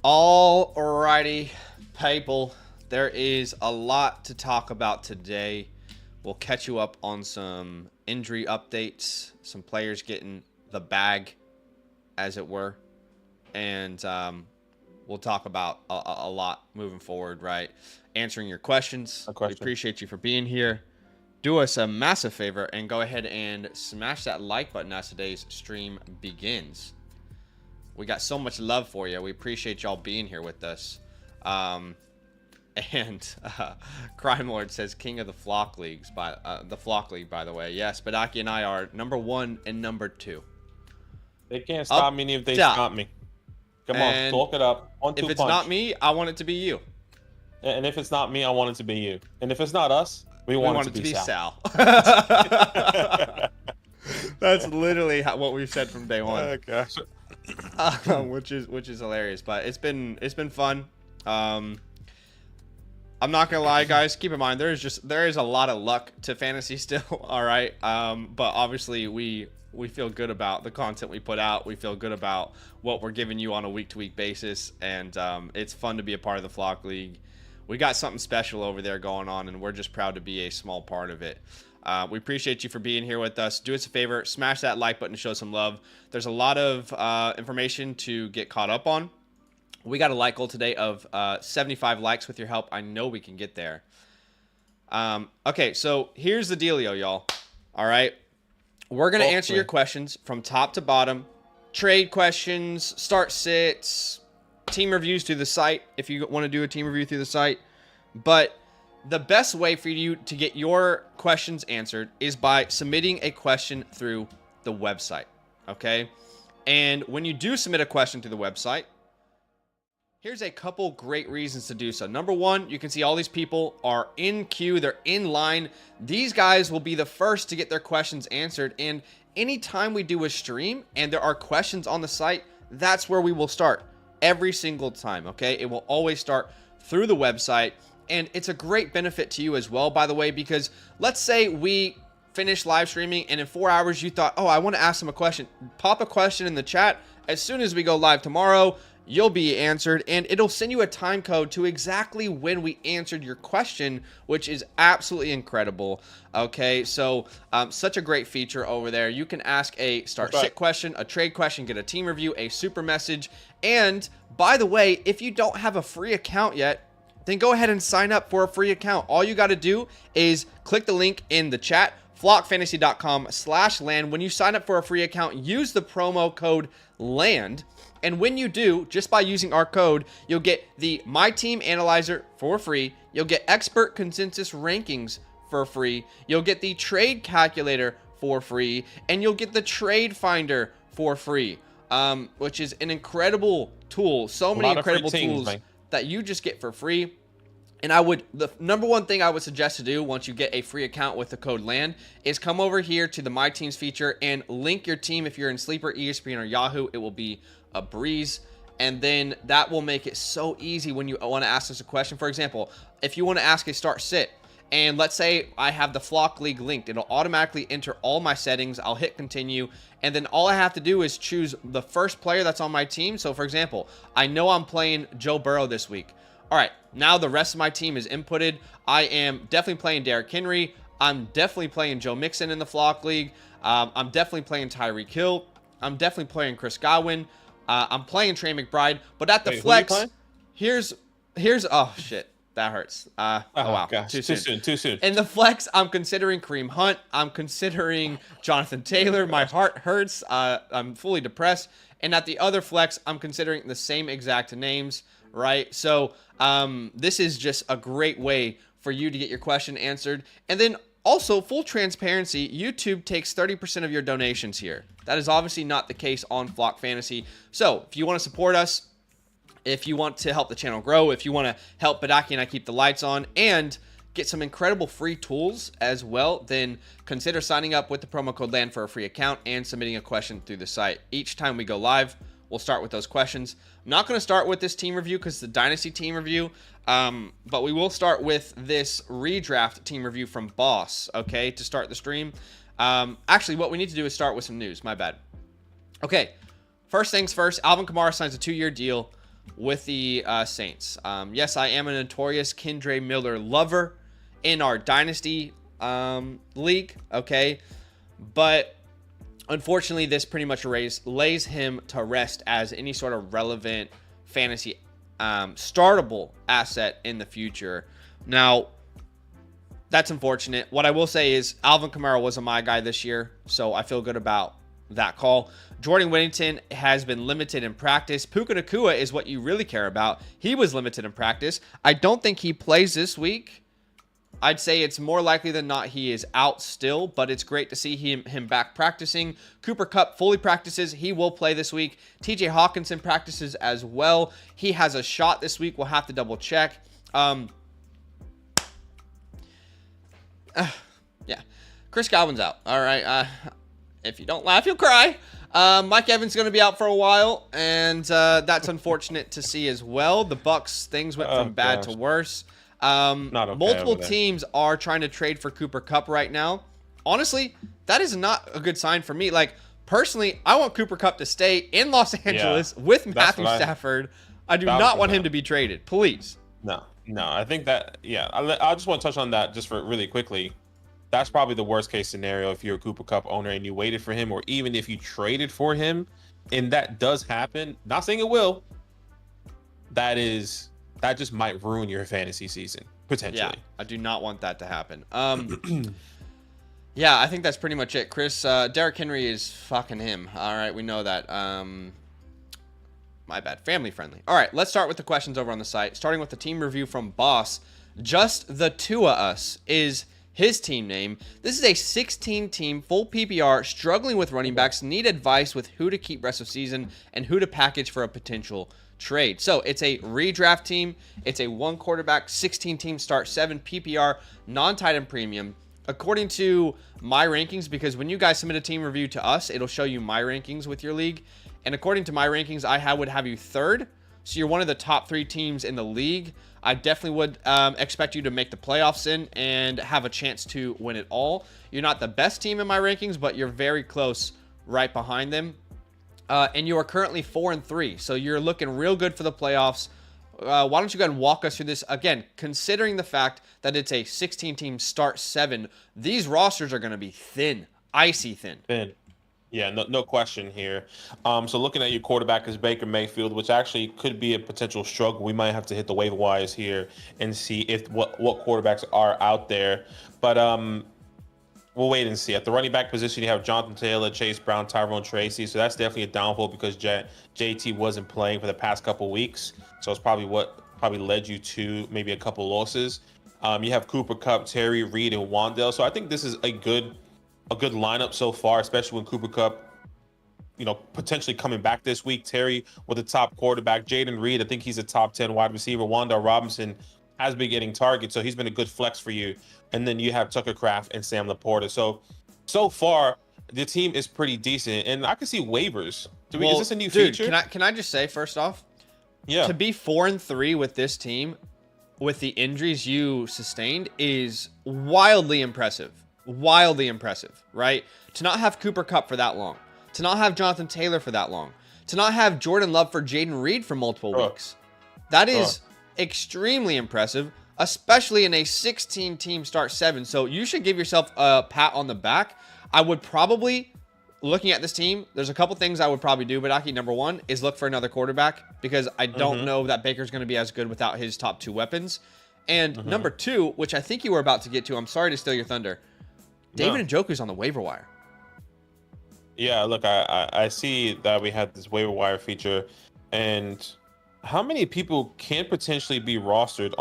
Alrighty, people, there is a lot to talk about today. We'll catch you up on some injury updates, some players getting the bag, as it were, and we'll talk about a lot moving forward, right? Answering your questions. We appreciate you for being here. Do us a massive favor and go ahead and smash that like button as today's stream begins. We got so much love for you. We appreciate y'all being here with us. Crime Lord says King of the Flock Leagues by the Flock League, by the way. Yes, Badaki and I are number 1 and number 2. They can't stop me if they stop me. Come on, talk it up. If it's not me, I want it to be you. And if it's not me, I want it to be you. And if it's not us, we want it to be Sal. That's literally what we've said from day one. Oh gosh. which is hilarious, but it's been fun. I'm not gonna lie, guys, keep in mind there is a lot of luck to fantasy still. All right, but obviously we feel good about the content we put out. We feel good about what we're giving you on a week-to-week basis, and it's fun to be a part of the Flock League. We got something special over there going on, and we're just proud to be a small part of it. We appreciate you for being here with us. Do us a favor, smash that like button to show some love. There's a lot of information to get caught up on. We got a like goal today of 75 likes. With your help, I know we can get there. Okay, so here's the dealio, y'all. All right, we're going to answer your questions from top to bottom. Trade questions, start sits, team reviews through the site if you want to do a team review through the site. But the best way for you to get your questions answered is by submitting a question through the website, okay? And when you do submit a question through the website, here's a couple great reasons to do so. Number one, you can see all these people are in queue, they're in line. These guys will be the first to get their questions answered, and anytime we do a stream and there are questions on the site, that's where we will start every single time, okay? It will always start through the website. And it's a great benefit to you as well, by the way, because let's say we finish live streaming and in 4 hours you thought, oh, I want to ask them a question. Pop a question in the chat. As soon as we go live tomorrow, you'll be answered, and it'll send you a time code to exactly when we answered your question, which is absolutely incredible. Okay, so such a great feature over there. You can ask a start-sit question, a trade question, get a team review, a super message. And by the way, if you don't have a free account yet, then go ahead and sign up for a free account. All you got to do is click the link in the chat, flockfantasy.com/land. When you sign up for a free account, use the promo code LAND. And when you do, just by using our code, you'll get the My Team Analyzer for free. You'll get Expert Consensus Rankings for free. You'll get the Trade Calculator for free. And you'll get the Trade Finder for free, which is an incredible tool. So many incredible tools that you just get for free. And the number one thing I would suggest to do once you get a free account with the code LAND is come over here to the My Teams feature and link your team. If you're in Sleeper, ESPN, or Yahoo, it will be a breeze. And then that will make it so easy when you want to ask us a question. For example, if you want to ask a start sit, and let's say I have the Flock League linked, it'll automatically enter all my settings. I'll hit continue, and then all I have to do is choose the first player that's on my team. So for example, I know I'm playing Joe Burrow this week. All right, now the rest of my team is inputted. I am definitely playing Derrick Henry. I'm definitely playing Joe Mixon in the Flock League. I'm definitely playing Tyreek Hill. I'm definitely playing Chris Godwin. I'm playing Trey McBride. But at the flex, here's oh shit. That hurts. Oh, wow. Gosh. Too soon. In the flex, I'm considering Kareem Hunt. I'm considering Jonathan Taylor. My heart hurts. I'm fully depressed. And at the other flex, I'm considering the same exact names, right? So this is just a great way for you to get your question answered. And then also, full transparency, YouTube takes 30% of your donations here. That is obviously not the case on Flock Fantasy. So if you want to support us, if you want to help the channel grow, if you want to help Badaki and I keep the lights on and get some incredible free tools as well, then consider signing up with the promo code LAND for a free account and submitting a question through the site. Each time we go live, we'll start with those questions. I'm not going to start with this team review because it's the Dynasty team review, but we will start with this redraft team review from Boss, okay, to start the stream. Actually, what we need to do is start with some news. My bad. Okay, first things first, Alvin Kamara signs a 2-year deal. with the Saints. Yes, I am a notorious Kendre Miller lover in our Dynasty league, okay? But unfortunately, this pretty much lays him to rest as any sort of relevant fantasy startable asset in the future. Now, that's unfortunate. What I will say is Alvin Kamara wasn't my guy this year, so I feel good about that call. Jordan Whittington has been limited in practice. Puka Nacua is what you really care about. He was limited in practice. I don't think he plays this week. I'd say it's more likely than not he is out still, but it's great to see him back practicing. Cooper Kupp fully practices. He will play this week. TJ Hawkinson practices as well. He has a shot this week. We'll have to double check. Yeah. Chris Godwin's out. All right. If you don't laugh, you'll cry. Mike Evans is going to be out for a while, and that's unfortunate to see as well. The Bucs, things went from bad to worse. Multiple teams are trying to trade for Cooper Kupp right now. Honestly, that is not a good sign for me. Like, personally, I want Cooper Kupp to stay in Los Angeles with Matthew Stafford. I do not want him to be traded. Please. No, I think that, I just want to touch on that just for really quickly. That's probably the worst case scenario if you're a Cooper Kupp owner and you waited for him, or even if you traded for him, and that does happen. Not saying it will. That just might ruin your fantasy season, potentially. Yeah, I do not want that to happen. Yeah, I think that's pretty much it. Chris, Derrick Henry is fucking him. All right, we know that. My bad. Family friendly. All right, let's start with the questions over on the site. Starting with the team review from Boss. Just the Tua Us is his team name. This is a 16-team full PPR, struggling with running backs, need advice with who to keep rest of season and who to package for a potential trade. So it's a redraft team. It's a one quarterback, 16-team start, 7 PPR, non-tight end premium. According to my rankings, because when you guys submit a team review to us, it'll show you my rankings with your league. And according to my rankings, would have you third. So you're one of the top 3 teams in the league. I definitely would expect you to make the playoffs in and have a chance to win it all. You're not the best team in my rankings, but you're very close right behind them. And you are currently 4-3, so you're looking real good for the playoffs. Why don't you go ahead and walk us through this? Again, considering the fact that it's a 16-team start 7, these rosters are going to be thin, icy thin. Yeah, no question here. So looking at your quarterback is Baker Mayfield, which actually could be a potential struggle. We might have to hit the waiver wires here and see if what quarterbacks are out there. But we'll wait and see. At the running back position, you have Jonathan Taylor, Chase Brown, Tyrone Tracy. So that's definitely a downfall because JT wasn't playing for the past couple weeks. So it's probably what led you to maybe a couple losses. You have Cooper Kupp, Terry, Reed, and Wandale. So I think this is a good lineup so far, especially when Cooper Kupp, potentially coming back this week. Terry with the top quarterback. Jaden Reed, I think he's a top 10 wide receiver. Wandale Robinson has been getting targets, so he's been a good flex for you. And then you have Tucker Kraft and Sam Laporta. So far, the team is pretty decent, and I can see waivers. Is this a new feature? Can I just say first off? Yeah. To be 4-3 with this team, with the injuries you sustained, is wildly impressive. Wildly impressive, right? To not have Cooper Kupp for that long, to not have Jonathan Taylor for that long, to not have Jordan Love for Jaden Reed for multiple weeks. That is extremely impressive, especially in a 16-team start 7. So you should give yourself a pat on the back. I would probably, looking at this team, there's a couple things I would probably do, but Aki, number 1 is look for another quarterback because I don't know that Baker's going to be as good without his top 2 weapons. And number 2, which I think you were about to get to, I'm sorry to steal your thunder, David Njoku's on the waiver wire. Yeah, look, I see that we had this waiver wire feature, and how many people can potentially be rostered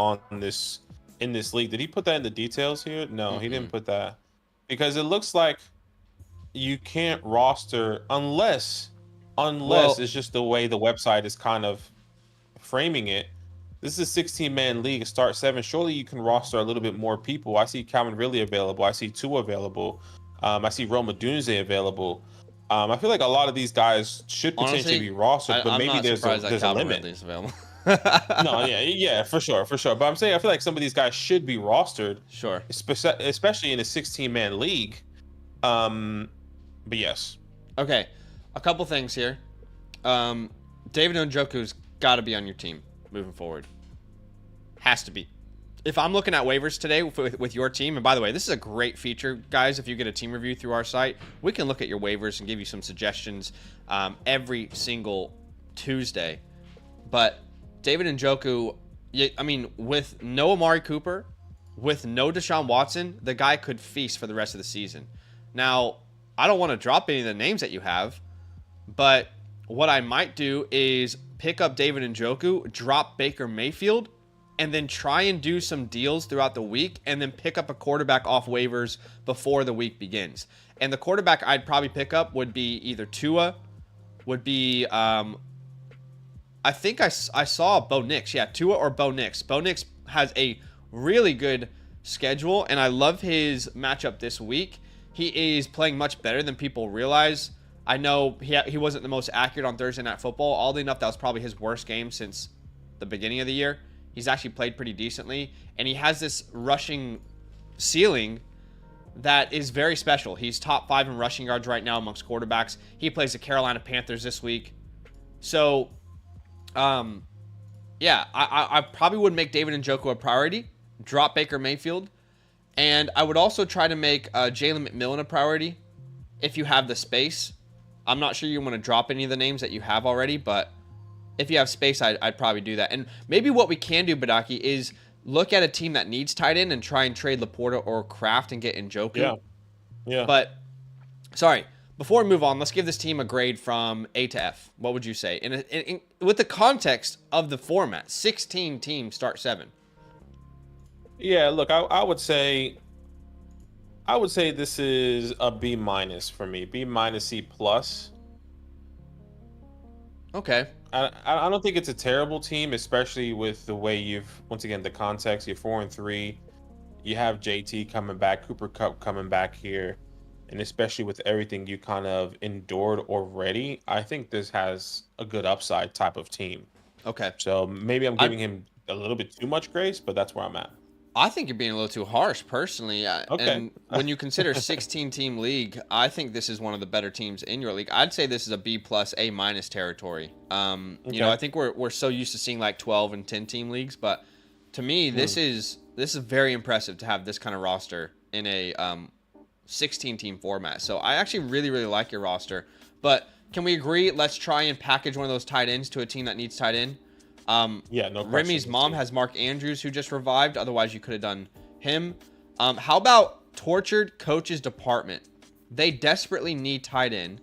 in this league? Did he put that in the details here? No, he didn't put that, because it looks like you can't roster unless it's just the way the website is kind of framing it. This is a 16-man league, a start 7. Surely you can roster a little bit more people. I see Calvin Ridley available. I see Tua available. I see Rome Odunze available. I feel like a lot of these guys should potentially be rostered, but maybe there's a limit. No, yeah, for sure. But I'm saying I feel like some of these guys should be rostered. Sure. Especially in a 16-man league. But yes. Okay, a couple things here. David Njoku's got to be on your team moving forward. Has to be. If I'm looking at waivers today with your team, and by the way, this is a great feature, guys. If you get a team review through our site, we can look at your waivers and give you some suggestions every single Tuesday. But David Njoku, I mean, with no Amari Cooper, with no Deshaun Watson, the guy could feast for the rest of the season. Now, I don't want to drop any of the names that you have, but what I might do is pick up David Njoku, drop Baker Mayfield, and then try and do some deals throughout the week, and then pick up a quarterback off waivers before the week begins. And the quarterback I'd probably pick up would be either Tua, would be, I think I saw Bo Nix. Yeah, Tua or Bo Nix. Bo Nix has a really good schedule, and I love his matchup this week. He is playing much better than people realize. I know he wasn't the most accurate on Thursday Night Football. Oddly enough, that was probably his worst game since the beginning of the year. He's actually played pretty decently, and he has this rushing ceiling that is very special. He's top 5 in rushing yards right now amongst quarterbacks. He plays the Carolina Panthers this week. So, yeah, I probably would make David Njoku a priority, drop Baker Mayfield, and I would also try to make Jalen McMillan a priority if you have the space. I'm not sure you want to drop any of the names that you have already, but if you have space, I'd probably do that. And maybe what we can do, Badaki, is look at a team that needs tight end and try and trade Laporta or Kraft and get Njoku. Yeah. But, sorry, before we move on, let's give this team a grade from A to F. What would you say? In with the context of the format, 16 teams start 7. Yeah, look, I would say this is a B- for me. B- C+. Okay. I don't think it's a terrible team, especially with the way once again, the context, you're 4-3. You have JT coming back, Cooper Kupp coming back here. And especially with everything you kind of endured already, I think this has a good upside type of team. Okay. So maybe I'm giving him a little bit too much grace, but that's where I'm at. I think you're being a little too harsh, personally. Okay. And when you consider 16-team league, I think this is one of the better teams in your league. I'd say this is a B+, A- territory. You know, I think we're so used to seeing like 12 and 10-team leagues, but to me, this is very impressive to have this kind of roster in a 16-team format. So I actually really, really like your roster. But can we agree? Let's try and package one of those tight ends to a team that needs tight end. Yeah, no question. Remy's mom has Mark Andrews, who just revived. Otherwise, you could have done him. How about Tortured Coaches Department? They desperately need tight end.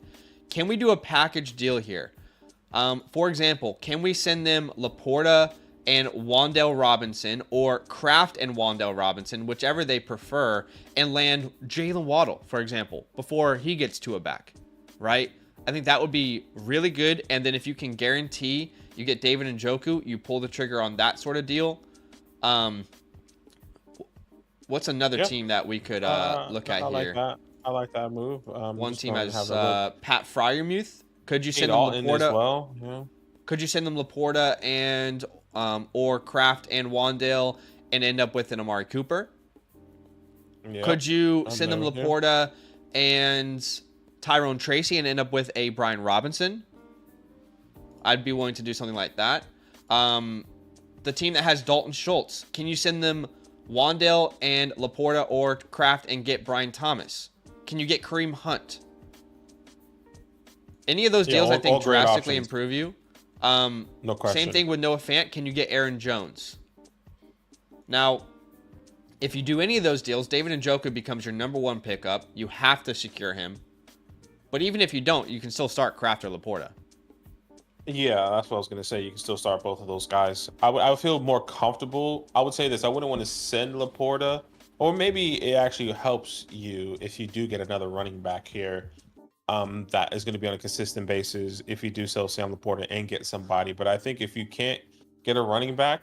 Can we do a package deal here? For example, can we send them Laporta and Wan'Dale Robinson, or Kraft and Wan'Dale Robinson, whichever they prefer, and land Jalen Waddle, for example, before he gets to a back, right? I think that would be really good. And then if you can guarantee you get David Njoku, you pull the trigger on that sort of deal. What's another team that we could look at here? I like that move. One team has Pat Freiermuth. Could you send them Laporta Laporta? Well? Yeah. Could you send them Laporta and or Kraft and Wan'Dale and end up with an Amari Cooper? Yeah. Could you send them Laporta and Tyrone Tracy and end up with a Brian Robinson? I'd be willing to do something like that. The team that has Dalton Schultz, can you send them Wan'Dale and Laporta or Kraft and get Brian Thomas? Can you get Kareem Hunt? Any of those deals, I think, drastically improve you. No question. Same thing with Noah Fant. Can you get Aaron Jones? Now, if you do any of those deals, David Njoku becomes your number 1 pickup. You have to secure him. But even if you don't, you can still start Kraft or Laporta. Yeah, that's what I was going to say. You can still start both of those guys. I would feel more comfortable. I would say this. I wouldn't want to send Laporta, or maybe it actually helps you if you do get another running back here that is going to be on a consistent basis if you do sell Sam Laporta and get somebody. But I think if you can't get a running back,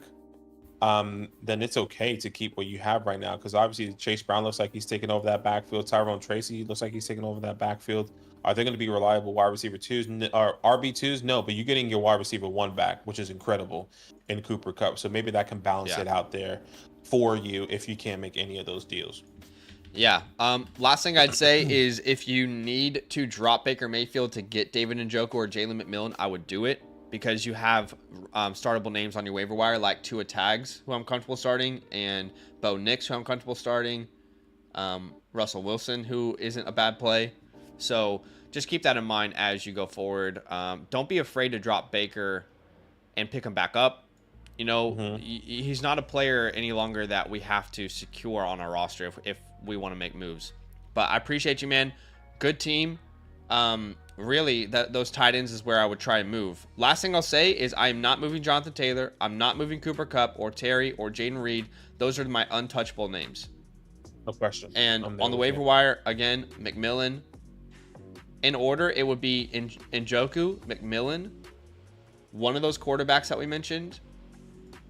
then it's okay to keep what you have right now, because obviously Chase Brown looks like he's taking over that backfield. Tyrone Tracy looks like he's taking over that backfield. Are they going to be reliable wide receiver 2s or RB2s? No, but you're getting your wide receiver 1 back, which is incredible in Cooper Kupp. So maybe that can balance it out there for you if you can't make any of those deals. Yeah. Last thing I'd say is if you need to drop Baker Mayfield to get David Njoku or Jalen McMillan, I would do it. because you have startable names on your waiver wire like Tua Tags, who I'm comfortable starting, and Bo Nix, who I'm comfortable starting, Russell Wilson, who isn't a bad play. So just keep that in mind as you go forward. Don't be afraid to drop Baker and pick him back up. You know, he's not a player any longer that we have to secure on our roster if we want to make moves. But I appreciate you, man. Good team. Really, those tight ends is where I would try and move. Last thing I'll say is I'm not moving Jonathan Taylor. I'm not moving Cooper Kupp or Terry or Jaden Reed. Those are my untouchable names. No question. And on the waiver wire, again, McMillan. In order, it would be Njoku, McMillan, one of those quarterbacks that we mentioned,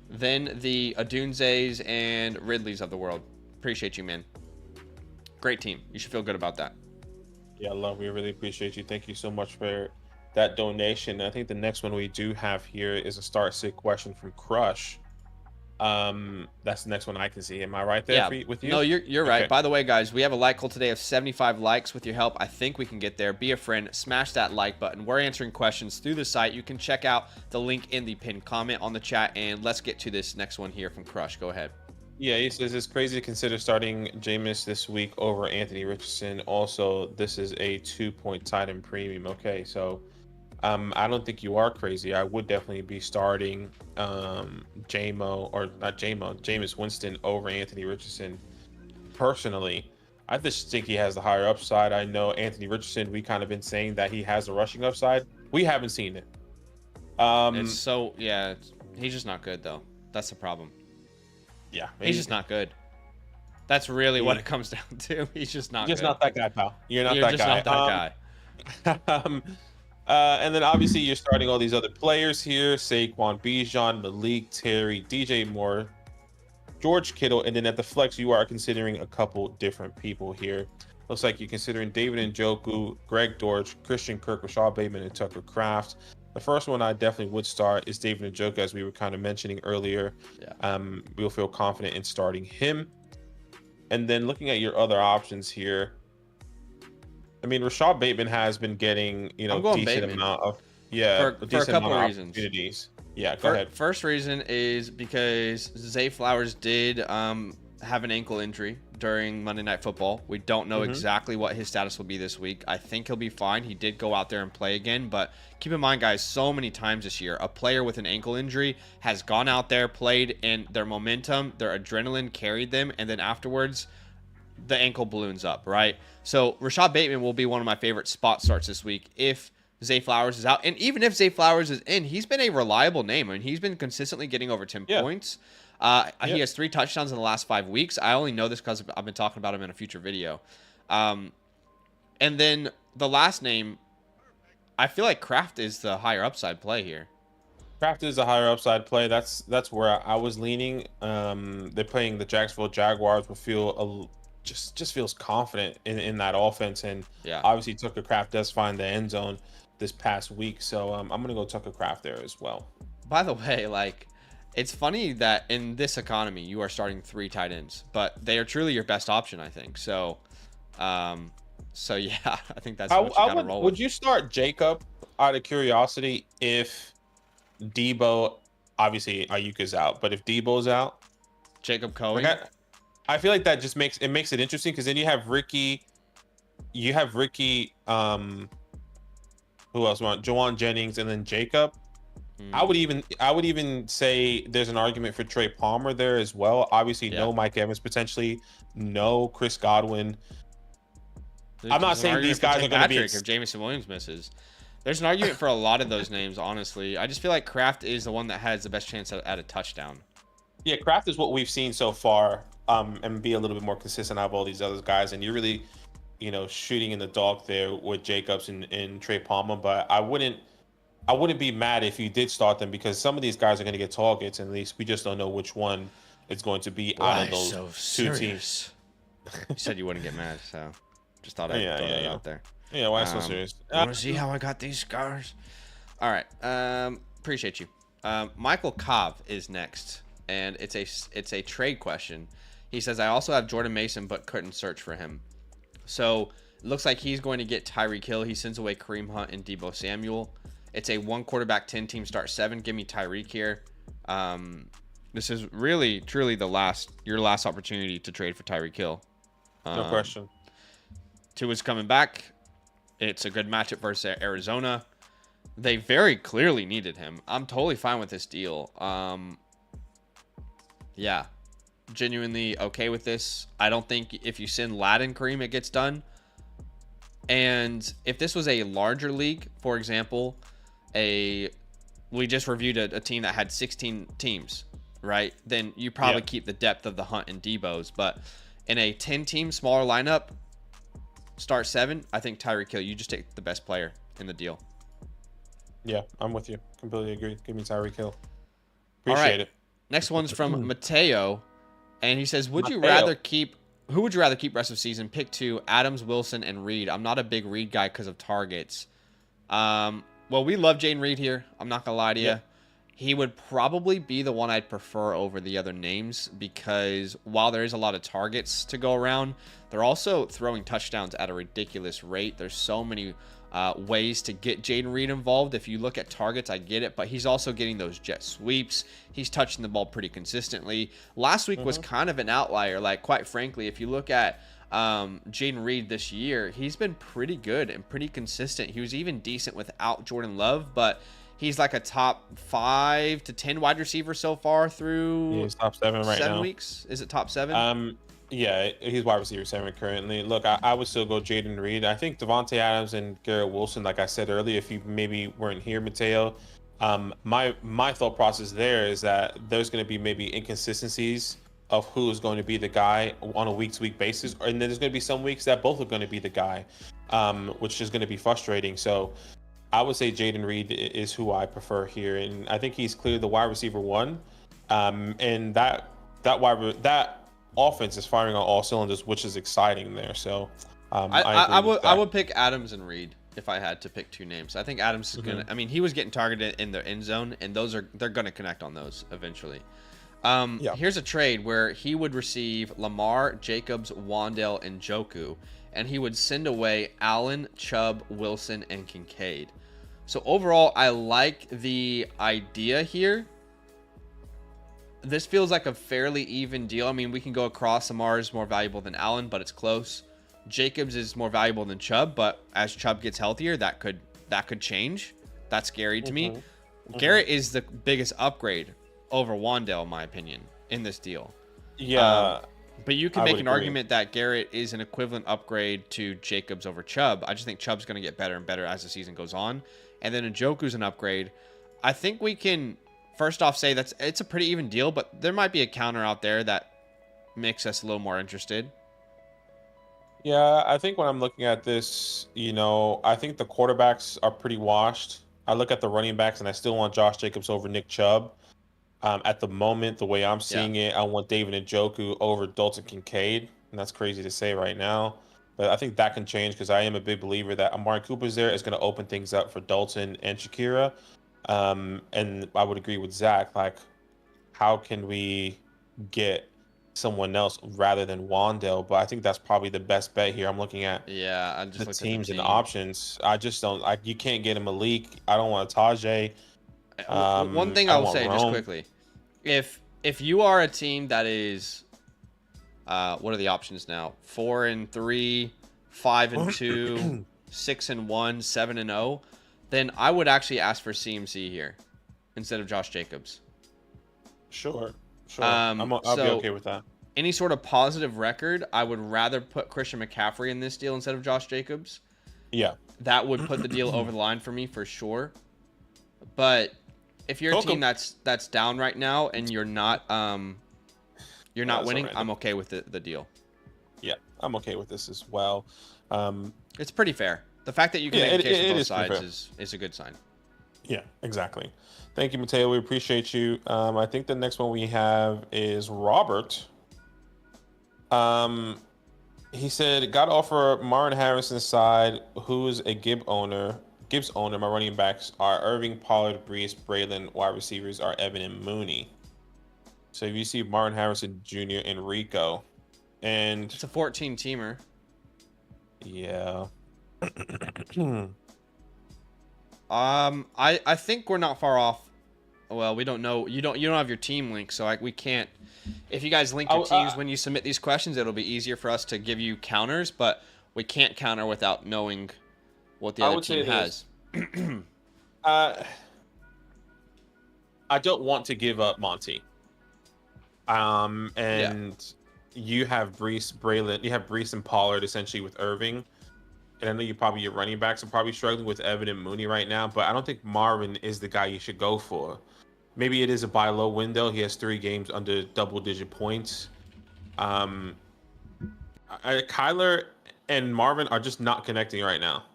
then the Adunzes and Ridleys of the world. Appreciate you, man. Great team. You should feel good about that. Yeah, love. We really appreciate you. Thank you so much for that donation. I think the next one we do have here is a start sit question from Crush. That's the next one I can see. Am I right there with you? No, you're right. By the way, guys, we have a like goal today of 75 likes. With your help, I think we can get there. Be a friend, smash that like button. We're answering questions through the site. You can check out the link in the pinned comment on the chat, and let's get to this next one here from Crush. Go ahead. Yeah, he says it's crazy to consider starting Jameis this week over Anthony Richardson. Also, this is a 2-point tight end premium. Okay, so I don't think you are crazy. I would definitely be starting Jameis Winston over Anthony Richardson. Personally, I just think he has the higher upside. I know Anthony Richardson, we kind of been saying that he has a rushing upside. We haven't seen it. He's just not good though. That's the problem. Yeah, he's just not good. That's really what it comes down to. He's just not. You're just not that guy, pal. You're not that guy. Not that guy. And then obviously you're starting all these other players here: Saquon, Bijan, Malik, Terry, DJ Moore, George Kittle, and then at the flex you are considering a couple different people here. Looks like you're considering David Njoku, Greg Dortch, Christian Kirk, Rashad Bateman, and Tucker Kraft. The first one I definitely would start is David Njoku, as we were kind of mentioning earlier. Yeah. We'll feel confident in starting him. And then looking at your other options here, I mean, Rashad Bateman has been getting, decent Bateman. amount of, for a couple of reasons. Opportunities. Yeah, go ahead. First reason is because Zay Flowers did have an ankle injury during Monday Night Football. We don't know exactly what his status will be this week. I think he'll be fine. He did go out there and play again, but keep in mind, guys, so many times this year, a player with an ankle injury has gone out there, played, and their momentum, their adrenaline carried them, and then afterwards, the ankle balloons up, right? So Rashad Bateman will be one of my favorite spot starts this week if Zay Flowers is out. And even if Zay Flowers is in, he's been a reliable name. I mean, he's been consistently getting over 10 points. He has 3 touchdowns in the last 5 weeks. I only know this because I've been talking about him in a future video. And then the last name, I feel like Kraft is the higher upside play here. Kraft is a higher upside play. That's where I was leaning. They're playing the Jacksonville Jaguars, but just feels confident in that offense. And obviously Tucker Kraft does find the end zone this past week. So I'm going to go Tucker Kraft there as well. By the way, it's funny that in this economy, you are starting 3 tight ends, but they are truly your best option, I think. So, I think that's what you got to roll with. Would you start Jacob out of curiosity if Debo, obviously Ayuka's out, but if Debo's out? Jacob Cohen? I feel like that just makes it interesting because then you have Ricky, who else? Jawan Jennings, and then Jacob. I would even say there's an argument for Trey Palmer there as well. Obviously, no Mike Evans potentially, no Chris Godwin. I'm not saying these guys are going to be. If Jameson Williams misses, there's an argument for a lot of those names. Honestly, I just feel like Kraft is the one that has the best chance at a touchdown. Yeah, Kraft is what we've seen so far, and be a little bit more consistent out of all these other guys. And you're really, shooting in the dark there with Jacobs and Trey Palmer. But I wouldn't be mad if you did start them because some of these guys are going to get targets, and at least we just don't know which one it's going to be out of those two teams. You said you wouldn't get mad, so just thought I'd throw that out there. Yeah, why so serious? Want to see how I got these scars? All right, appreciate you. Michael Cobb is next, and it's a trade question. He says, I also have Jordan Mason, but couldn't search for him. So it looks like he's going to get Tyreek Hill. He sends away Kareem Hunt and Deebo Samuel. It's a 1 quarterback, 10 team start 7. Give me Tyreek here. This is really, truly your last opportunity to trade for Tyreek Hill. No question. Tua's coming back. It's a good matchup versus Arizona. They very clearly needed him. I'm totally fine with this deal. Yeah, genuinely okay with this. I don't think if you send Ladd Kareem, it gets done. And if this was a larger league, for example, we just reviewed a team that had 16 teams, right? Then you probably keep the depth of the Hunt and Debo's. But in a 10-team smaller lineup, start 7, I think Tyreek Hill, you just take the best player in the deal. Yeah, I'm with you. Completely agree. Give me Tyreek Hill. Appreciate it. Next one's from Mateo, and he says, who would you rather keep rest of season? Pick 2, Adams, Wilson, and Reed. I'm not a big Reed guy because of targets. Well, we love Jayden Reed here. I'm not going to lie to you. Yeah. He would probably be the one I'd prefer over the other names because while there is a lot of targets to go around, they're also throwing touchdowns at a ridiculous rate. There's so many ways to get Jayden Reed involved. If you look at targets, I get it, but he's also getting those jet sweeps. He's touching the ball pretty consistently. Last week was kind of an outlier. Like, quite frankly, if you look at Jayden Reed this year, he's been pretty good and pretty consistent. He was even decent without Jordan Love, but he's like a top 5 to 10 wide receiver so far through. Yeah, he's top 7 right now. 7 weeks? Is it top 7? Yeah, he's wide receiver 7 currently. Look, I would still go Jayden Reed. I think Davante Adams and Garrett Wilson, like I said earlier, if you maybe weren't here, Mateo, my thought process there is that there's going to be maybe inconsistencies of who is going to be the guy on a week-to-week basis, and then there's going to be some weeks that both are going to be the guy, which is going to be frustrating. So I would say Jayden Reed is who I prefer here, and I think he's clearly the wide receiver 1, and that offense is firing on all cylinders, which is exciting there. So I would pick Adams and Reed if I had to pick 2 names. I think Adams is gonna. I mean, he was getting targeted in the end zone, and they're gonna connect on those eventually. Here's a trade where he would receive Lamar, Jacobs, Wan'Dale, and Njoku, and he would send away Allen, Chubb, Wilson, and Kincaid. So overall, I like the idea here. This feels like a fairly even deal. I mean, we can go across. Lamar is more valuable than Allen, but it's close. Jacobs is more valuable than Chubb, but as Chubb gets healthier, that could change. That's scary to me. Garrett is the biggest upgrade over Wan'Dale, in my opinion, in this deal. Yeah. But you can make an argument that Garrett is an equivalent upgrade to Jacobs over Chubb. I just think Chubb's going to get better and better as the season goes on. And then Njoku's an upgrade. I think we can first off say it's a pretty even deal, but there might be a counter out there that makes us a little more interested. Yeah, I think when I'm looking at this, I think the quarterbacks are pretty washed. I look at the running backs and I still want Josh Jacobs over Nick Chubb. At the moment, the way I'm seeing it, I want David Njoku over Dalton Kincaid, and that's crazy to say right now. But I think that can change because I am a big believer that Amari Cooper's there is going to open things up for Dalton and Shakira. And I would agree with Zach. Like, how can we get someone else rather than Wan'Dale? But I think that's probably the best bet here. I'm looking at I just the teams and the options. I just don't. You can't get a Malik. I don't want a Tajay. One thing I'll say just quickly, if you are a team that is, what are the options now? 4-3, 5-2, 6-1, 7-0. Then I would actually ask for CMC here instead of Josh Jacobs. Sure. I'll be okay with that. Any sort of positive record, I would rather put Christian McCaffrey in this deal instead of Josh Jacobs. Yeah. That would put the deal over the line for me for sure. But if you're a team that's down right now and you're not winning, I'm okay with the deal. Yeah, I'm okay with this as well. It's pretty fair. The fact that you can make a case for both sides is a good sign. Yeah, exactly. Thank you, Mateo. We appreciate you. I think the next one we have is Robert. He said, got to offer Martin Harrison's side, who's a Gibbs owner. My running backs are Irving, Pollard, Brees, Braylon. Wide receivers are Evan and Mooney. So if you see Martin Harrison Jr. and Rico. And it's a 14-teamer. Yeah. I think we're not far off. Well, we don't know. You don't have your team link, so we can't. If you guys link your teams when you submit these questions, it'll be easier for us to give you counters, but we can't counter without knowing what the other team has. I don't want to give up Monty. You have Breece, Braylon, you have Breece and Pollard essentially with Irving. And I know your running backs are probably struggling with Evan and Mooney right now, but I don't think Marvin is the guy you should go for. Maybe it is a buy low window. He has 3 games under double-digit points. Kyler and Marvin are just not connecting right now,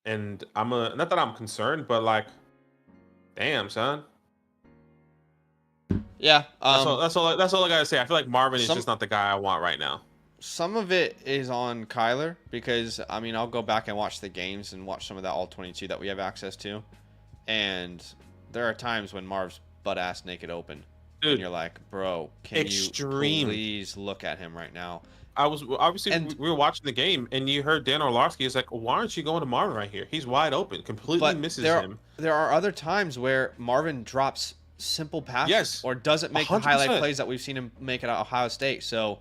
and not that I'm concerned, but like, damn, son. Yeah. That's all I gotta say. I feel like Marvin is just not the guy I want right now. Some of it is on Kyler because I'll go back and watch the games and watch some of that all 22 that we have access to, and there are times when Marv's butt ass naked open, dude, and you're like, bro, can you please look at him right now? I was obviously we were watching the game, and you heard Dan Orlovsky is like, why aren't you going to Marvin right here? He's wide open, completely misses him. There are other times where Marvin drops simple passes, yes, or doesn't make 100%. The highlight plays that we've seen him make at Ohio State. So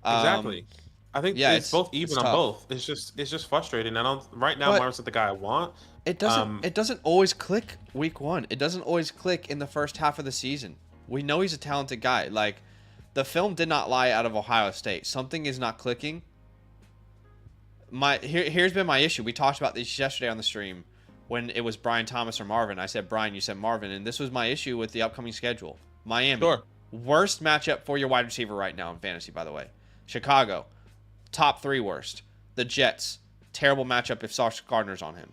exactly, I think it's both even on both. It's just frustrating. Right now Marvin's not the guy I want. It doesn't always click week 1. It doesn't always click in the first half of the season. We know he's a talented guy. Like, the film did not lie out of Ohio State. Something is not clicking. Here's been my issue. We talked about this yesterday on the stream when it was Brian Thomas or Marvin. I said Brian, you said Marvin, and this was my issue with the upcoming schedule. Miami, sure. Worst matchup for your wide receiver right now in fantasy, by the way. Chicago, top 3 worst. The Jets, terrible matchup if Sauce Gardner's on him.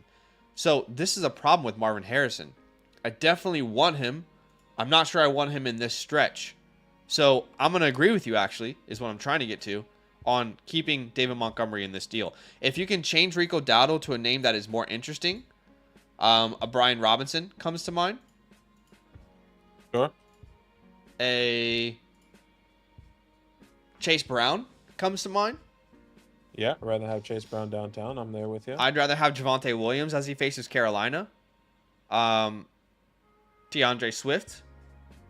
So this is a problem with Marvin Harrison. I definitely want him. I'm not sure I want him in this stretch. So I'm going to agree with you, actually, is what I'm trying to get to, on keeping David Montgomery in this deal. If you can change Rico Dowdle to a name that is more interesting, a Brian Robinson comes to mind. Sure. A Chase Brown comes to mind. Yeah, I'd rather have Chase Brown downtown. I'm there with you. I'd rather have Javonte Williams as he faces Carolina. DeAndre Swift,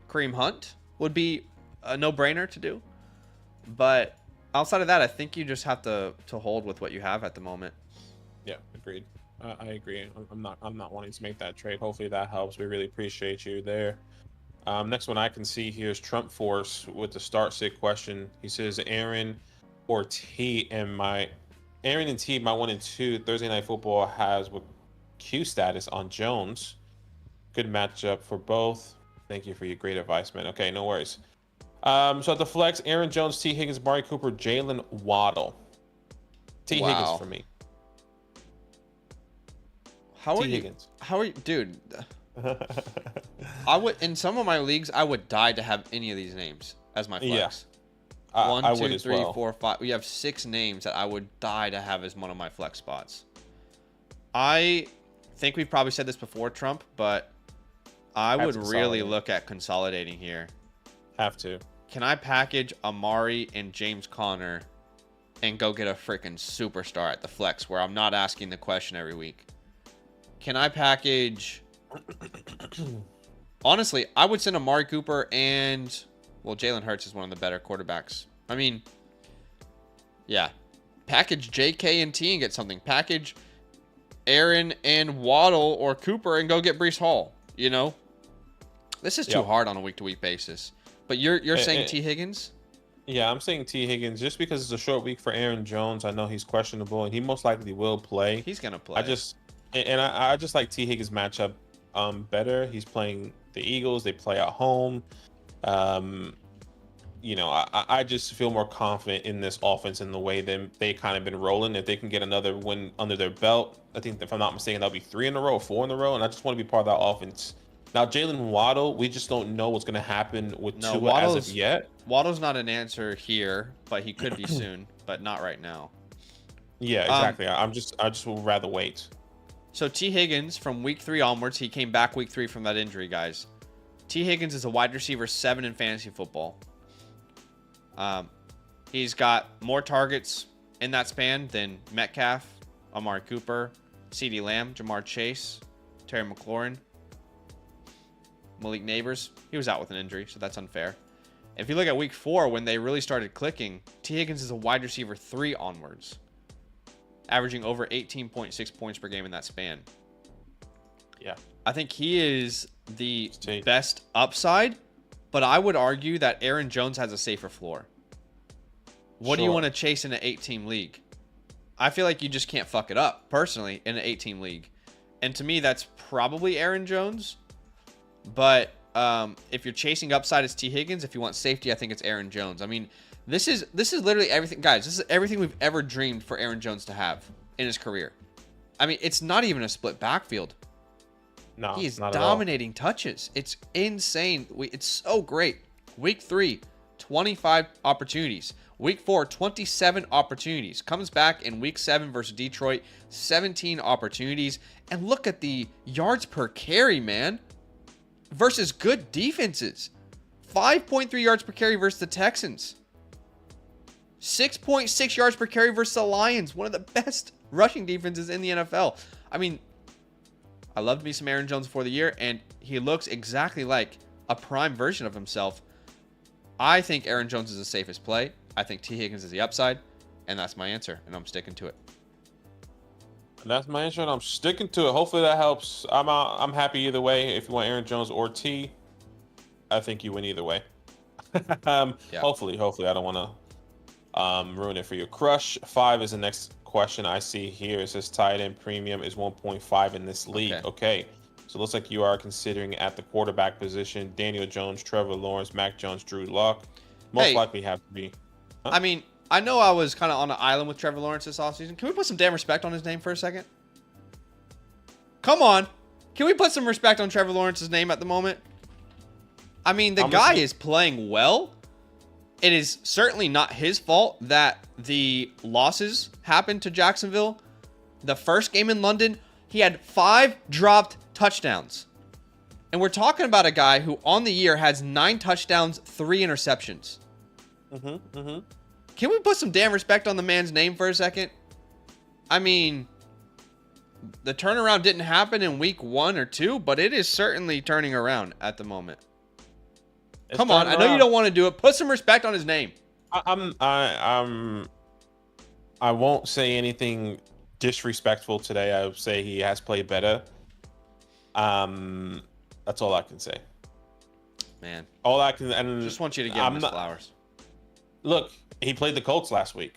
Kareem Hunt would be a no-brainer to do. But outside of that, I think you just have to hold with what you have at the moment. Yeah, agreed. I agree. I'm not wanting to make that trade. Hopefully that helps. We really appreciate you there. Next one I can see here is Trump Force with the start sit question. He says Aaron and T, my 1 and 2 Thursday Night Football has with Q status on Jones. Good matchup for both. Thank you for your great advice, man. Okay, no worries. So at the flex, Aaron Jones, T. Higgins, Amari Cooper, Jalen Waddle. Higgins for me. How are you, dude? I would, in some of my leagues, I would die to have any of these names as my flex. Yeah. 1, 2, 3, 4, 5. We have 6 names that I would die to have as one of my flex spots. I think we've probably said this before, Trump, but I would really look at consolidating here. Have to. Can I package Amari and James Conner and go get a freaking superstar at the flex where I'm not asking the question every week? Can I package... Honestly, I would send Amari Cooper and... Well, Jalen Hurts is one of the better quarterbacks. I mean, yeah. Package JK and T and get something. Package Aaron and Waddle or Cooper and go get Breece Hall. You know? This is too hard on a week-to-week basis. But you're saying T. Higgins? Yeah, I'm saying T. Higgins just because it's a short week for Aaron Jones. I know he's questionable, and he most likely will play. He's going to play. I just like T. Higgins' matchup better. He's playing the Eagles. They play at home. I just feel more confident in this offense in the way they kind of been rolling. If they can get another win under their belt, I think if I'm not mistaken, that'll be 3 in a row, 4 in a row, and I just want to be part of that offense. Now, Jalen Waddle, we just don't know what's going to happen with Tua as of yet. Waddle's not an answer here, but he could be soon, but not right now. Yeah, exactly. I just would rather wait. So T. Higgins, from week 3 onwards, he came back week 3 from that injury, guys. T. Higgins is a wide receiver 7 in fantasy football. He's got more targets in that span than Metcalf, Amari Cooper, CeeDee Lamb, Jamar Chase, Terry McLaurin. Malik Neighbors, he was out with an injury, so that's unfair. If you look at week 4, when they really started clicking, T. Higgins is a wide receiver 3 onwards, averaging over 18.6 points per game in that span. Yeah. I think he is the best upside, but I would argue that Aaron Jones has a safer floor. What do you want to chase in an 8-team league? I feel like you just can't fuck it up, personally, in an 8-team league. And to me, that's probably Aaron Jones. But if you're chasing upside, it's T. Higgins. If you want safety, I think it's Aaron Jones. I mean, this is literally everything. Guys, this is everything we've ever dreamed for Aaron Jones to have in his career. I mean, it's not even a split backfield. No, he is not dominating touches. It's insane. It's so great. Week 3, 25 opportunities. Week 4, 27 opportunities. Comes back in week 7 versus Detroit, 17 opportunities. And look at the yards per carry, man. Versus good defenses. 5.3 yards per carry versus the Texans. 6.6 yards per carry versus the Lions. One of the best rushing defenses in the NFL. I mean, I loved me some Aaron Jones before the year, and he looks exactly like a prime version of himself. I think Aaron Jones is the safest play. I think T. Higgins is the upside, and that's my answer, and I'm sticking to it. That's my answer, and I'm sticking to it. Hopefully that helps. I'm happy either way. If you want Aaron Jones or T, I think you win either way. Yeah. Hopefully. I don't want to ruin it for you. Crush 5 is the next question I see here. It says tight end premium is 1.5 in this league. Okay. So it looks like you are considering at the quarterback position Daniel Jones, Trevor Lawrence, Mac Jones, Drew Lock. Most likely have to be. Huh? I mean, I know I was kind of on an island with Trevor Lawrence this offseason. Can we put some damn respect on his name for a second? Come on. Can we put some respect on Trevor Lawrence's name at the moment? I mean, the guy is playing well. It is certainly not his fault that the losses happened to Jacksonville. The first game in London, he had 5 dropped touchdowns. And we're talking about a guy who on the year has 9 touchdowns, 3 interceptions. Can we put some damn respect on the man's name for a second? I mean, the turnaround didn't happen in week 1 or 2, but it is certainly turning around at the moment. Come on, I know you don't want to do it. Put some respect on his name. I won't say anything disrespectful today. I would say he has played better. That's all I can say. Man, all I can and just want you to give him his flowers. Look, he played the Colts last week.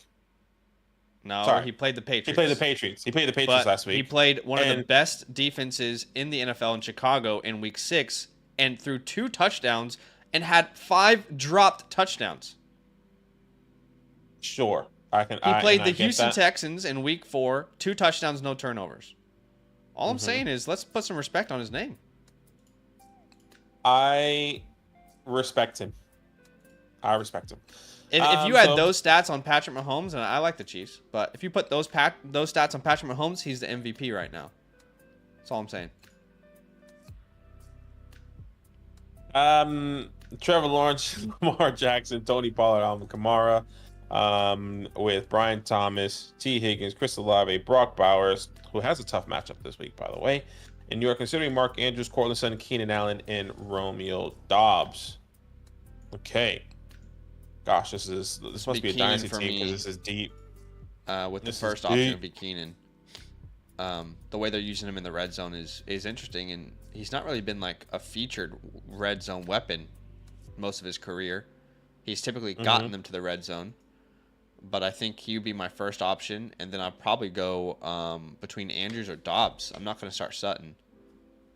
No, he played the Patriots. He played the Patriots last week. He played one of the best defenses in the NFL in Chicago in week 6 and threw 2 touchdowns and had 5 dropped touchdowns. Sure. He played the Houston Texans in week 4, 2 touchdowns, no turnovers. All I'm saying is let's put some respect on his name. I respect him. If you had those stats on Patrick Mahomes, and I like the Chiefs, but if you put those stats on Patrick Mahomes, he's the MVP right now. That's all I'm saying. Trevor Lawrence, Lamar Jackson, Tony Pollard, Alvin Kamara, with Brian Thomas, T. Higgins, Chris Olave, Brock Bowers, who has a tough matchup this week, by the way. And you are considering Mark Andrews, Cortland Sutton, Keenan Allen, and Romeo Doubs. Okay. Gosh, this must be a dynasty team because this is deep. With the first option would be Keenan. The way they're using him in the red zone is interesting, and he's not really been like a featured red zone weapon most of his career. He's typically gotten them to the red zone, but I think he would be my first option, and then I'd probably go between Andrews or Dobbs. I'm not going to start Sutton.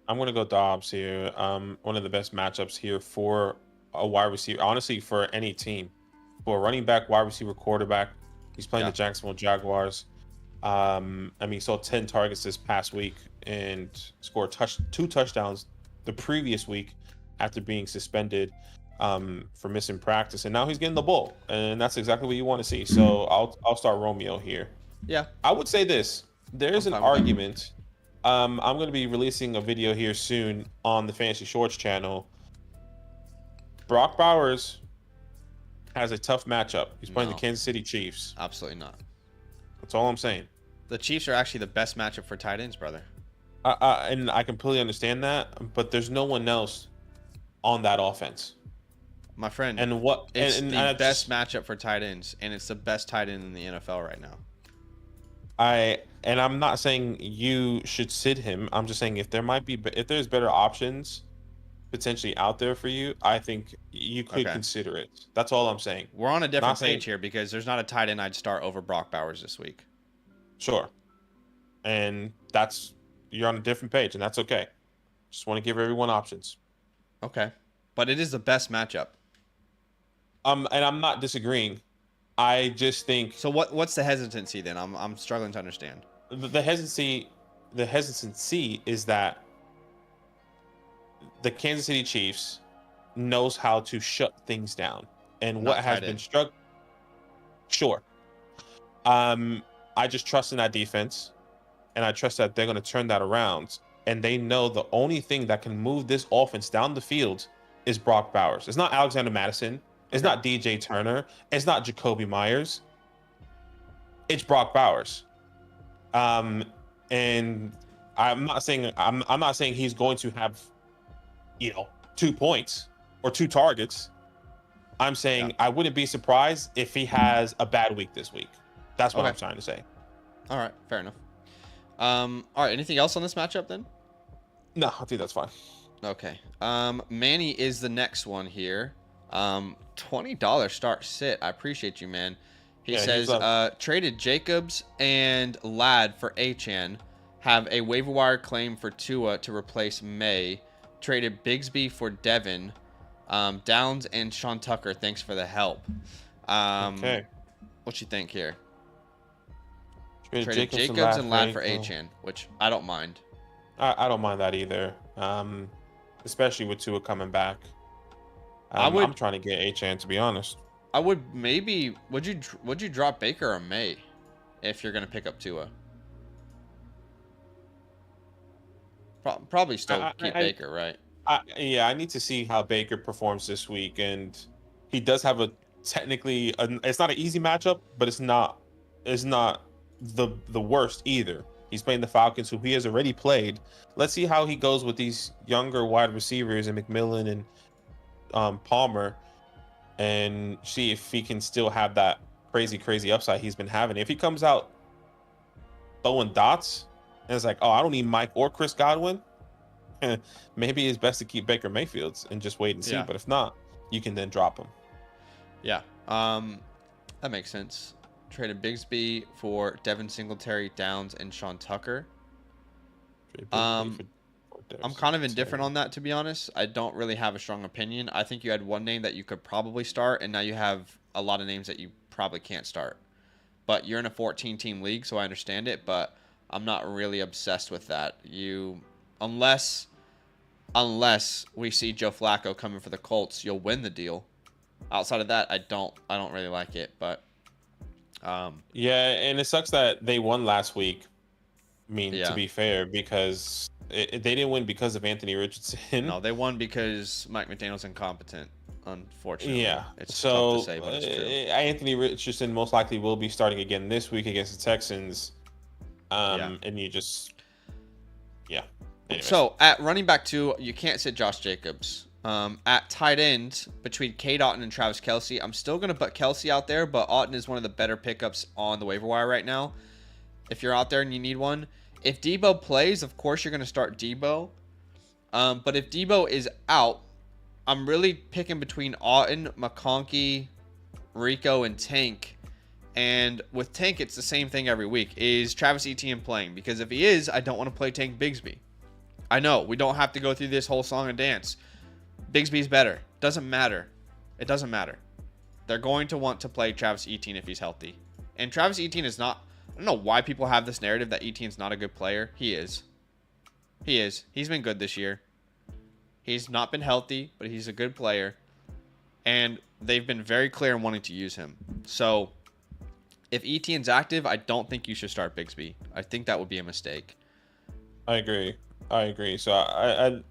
I'm going to go Dobbs here. One of the best matchups here for a wide receiver, honestly, for any team. For a running back, wide receiver, quarterback. He's playing the Jacksonville Jaguars. I mean, he saw 10 targets this past week and scored 2 touchdowns the previous week after being suspended for missing practice, and now he's getting the ball, and that's exactly what you want to see. So I'll start Romeo here. Yeah, I would say this. There's an argument. I'm going to be releasing a video here soon on the Fantasy Shorts channel. Brock Bowers has a tough matchup. He's playing the Kansas City Chiefs. Absolutely not. That's all I'm saying. The Chiefs are actually the best matchup for tight ends, brother. And I completely understand that, but there's no one else on that offense. My friend, And what it's and the I best just matchup for tight ends, and it's the best tight end in the NFL right now. I'm not saying you should sit him. I'm just saying if there's better options potentially out there for you, I think you could Okay. consider it. That's all I'm saying. We're on a Not different saying page here because there's not a tight end I'd start over Brock Bowers this week. sure. And that's you're on a different page, and that's okay. Just want to give everyone options. Okay. But it is the best matchup. And I'm not disagreeing. I just think So what's the hesitancy then? I'm struggling to understand. the hesitancy is that the Kansas City Chiefs knows how to shut things down, and what Not has tight been end. struck. Sure. Um, I just trust in that defense, and I trust that they're going to turn that around. And they know the only thing that can move this offense down the field is Brock Bowers. It's not Alexander Madison. It's Okay. not DJ Turner. It's not Jacoby Myers. It's Brock Bowers. Um, and I'm not saying he's going to have, 2 points or 2 targets. I'm Yeah. saying I wouldn't be surprised if he has a bad week this week. That's what Okay. I'm trying to say. All right. Fair enough. All right. Anything else on this matchup then? No, I think that's fine. Okay. Manny is the next one here. $20 start sit. I appreciate you, man. He Yeah, says, traded Jacobs and Ladd for Achan. Have a waiver wire claim for Tua to replace May. Traded Bigsby for Devin. Downs and Sean Tucker. Thanks for the help. Okay. What you think here? Traded Traded Jacobs and Ladd for Achan, which I don't mind. I don't mind that either. Especially with Tua coming back. I'm trying to get Achan, to be honest. I would maybe. Would you drop Baker or May if you're gonna pick up Tua? Probably still keep Baker, right? I need to see how Baker performs this week, and he does have it's not an easy matchup, but it's not the worst either. He's playing the Falcons, who he has already played. Let's see how he goes with these younger wide receivers and McMillan and Palmer, and see if he can still have that crazy upside he's been having. If he comes out throwing dots and it's like, oh, I don't need Mike or Chris Godwin, maybe it's best to keep Baker Mayfield and just wait and see. Yeah. But if not, you can then drop him. Yeah. That makes sense. Traded Bigsby for Devin Singletary, Downs, and Sean Tucker. I'm kind of indifferent on that, to be honest. I don't really have a strong opinion. I think you had one name that you could probably start, and now you have a lot of names that you probably can't start. But you're in a 14-team league, so I understand it, but I'm not really obsessed with that. Unless we see Joe Flacco coming for the Colts, you'll win the deal. Outside of that, I don't really like it, but yeah, and it sucks that they won last week. I mean, Yeah. to be fair, because they didn't win because of Anthony Richardson. no, they won because Mike McDaniel's incompetent, unfortunately. Yeah. It's So tough to say, but it's true. Anthony Richardson most likely will be starting again this week against the Texans. Yeah. And you just, yeah. Anyways. So at running back 2, you can't sit Josh Jacobs. At tight end, between Cade Otton and Travis Kelce, I'm still going to put Kelce out there, but Otton is one of the better pickups on the waiver wire right now. If you're out there and you need one. If Debo plays, of course you're going to start Debo. But if Debo is out, I'm really picking between Otton, McConkey, Rico, and Tank. And with Tank, it's the same thing every week. Is Travis Etienne playing? Because if he is, I don't want to play Tank Bigsby. I know, we don't have to go through this whole song and dance. Bigsby's better. Doesn't matter. It doesn't matter. They're going to want to play Travis Etienne if he's healthy. And Travis Etienne is not... I don't know why people have this narrative that Etienne's not a good player. He is. He is. He's been good this year. He's not been healthy, but he's a good player. And they've been very clear in wanting to use him. So, if Etienne's active, I don't think you should start Bigsby. I think that would be a mistake. I agree. So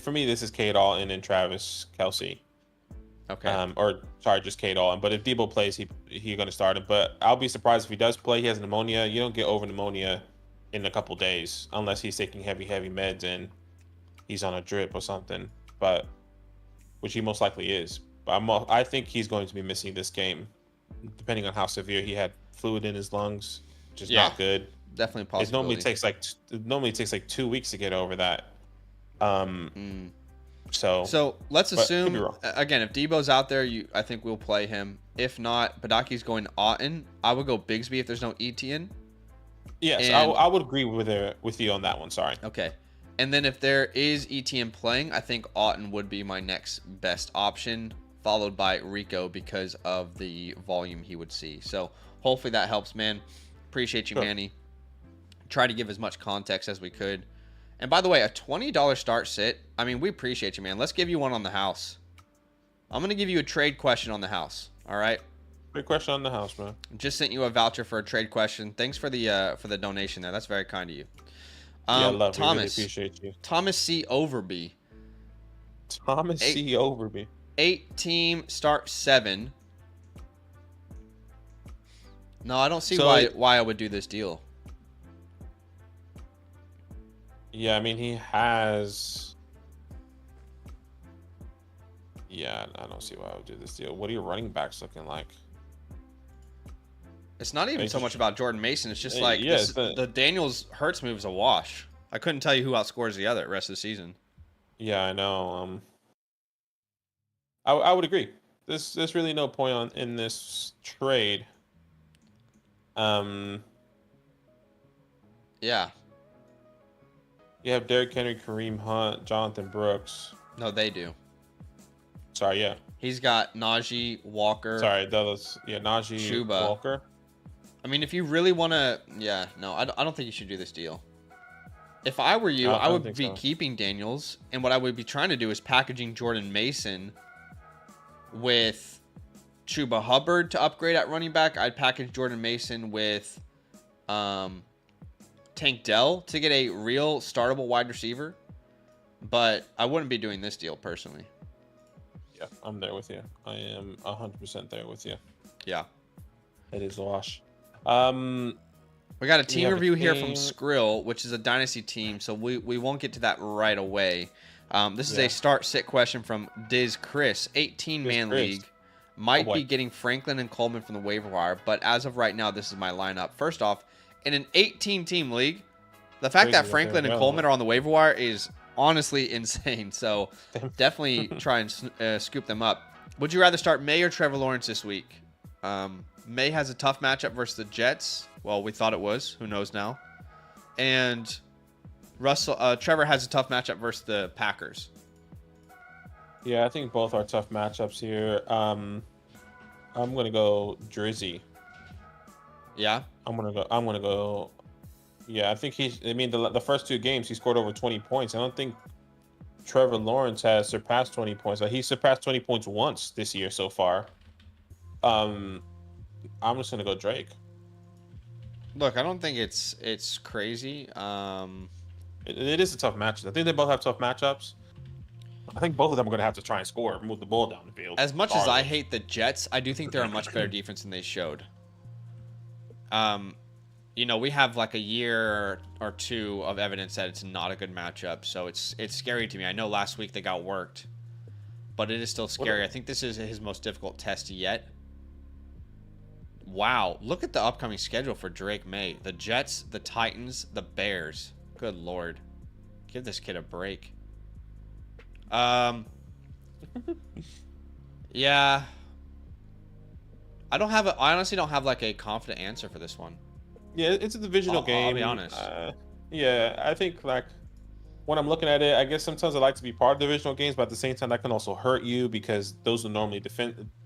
for me, this is Cade Otton and Travis Kelce. Okay. Just Cade Otton. But if Debo plays, he's going to start him. But I'll be surprised if he does play. He has pneumonia. You don't get over pneumonia in a couple days, unless he's taking heavy meds and he's on a drip or something. But which he most likely is. But I think he's going to be missing this game, depending on how severe he had fluid in his lungs, which is not good. Definitely possible. It normally takes like 2 weeks to get over that. So let's assume again, if Debo's out there, I think we'll play him. If not, Badaki's going Otton. I would go Bigsby if there's no Etienne. Yes, I would agree with you on that one. Sorry. Okay. And then if there is Etienne playing, I think Otton would be my next best option, followed by Rico because of the volume he would see. So hopefully that helps, man. Appreciate you, Manny. Try to give as much context as we could. And by the way, a $20 start sit. I mean, we appreciate you, man. Let's give you one on the house. I'm going to give you a trade question on the house. All right. Great question on the house, man. Just sent you a voucher for a trade question. Thanks for the donation there. That's very kind of you. Yeah, love. Thomas, really appreciate you. Thomas C. Overby. Thomas C. Overby. 8-team start 7. No, I don't see why I would do this deal. Yeah, I mean he has. Yeah, I don't see why I would do this deal. What are your running backs looking like? It's not even so much about Jordan Mason. It's just like the Daniels Hurts move is a wash. I couldn't tell you who outscores the other rest of the season. Yeah, I know. I would agree. There's really no point in this trade. Yeah. You have Derrick Henry, Kareem Hunt, Jonathan Brooks. No, they do. Sorry, yeah. He's got Najee, Walker. Sorry, that was Najee, Chuba. Walker. I mean, if you really want to, I don't think you should do this deal. If I were you, I would be keeping Daniels, and what I would be trying to do is packaging Jordan Mason with Chuba Hubbard to upgrade at running back. I'd package Jordan Mason with Tank Dell to get a real startable wide receiver, but I wouldn't be doing this deal personally. Yeah, I'm there with you. I am 100% there with you. Yeah. It is a wash. We got a team review here from Skrill, which is a dynasty team, so we won't get to that right away. This is a start-sit question from Diz Chris. 18-man league. Might be getting Franklin and Coleman from the waiver wire, but as of right now, this is my lineup. First off, in an 18-team league, the fact that Franklin and Coleman are on the waiver wire is honestly insane. So definitely try and scoop them up. Would you rather start May or Trevor Lawrence this week? May has a tough matchup versus the Jets. Well, we thought it was. Who knows now? And Trevor has a tough matchup versus the Packers. Yeah, I think both are tough matchups here. I'm gonna go Drizzy. Yeah. I'm gonna go. Yeah, I think the first 2 games he scored over 20 points. I don't think Trevor Lawrence has surpassed 20 points. Like, he surpassed 20 points once this year so far. I'm just gonna go Drake. Look, I don't think it's crazy. It is a tough matchup. I think they both have tough matchups. I think both of them are going to have to try and score, move the ball down the field. As much as I hate the Jets, I do think they're a much better defense than they showed. We have like a year or 2 of evidence that it's not a good matchup, so it's scary to me. I know last week they got worked, but it is still scary. I think this is his most difficult test yet. Wow, look at the upcoming schedule for Drake May. The Jets, the Titans, the Bears. Good Lord. Give this kid a break. Yeah. I honestly don't have like a confident answer for this one. Yeah, it's a divisional game. I'll be honest. Yeah, I think like when I'm looking at it, I guess sometimes I like to be part of divisional games, but at the same time that can also hurt you because those are normally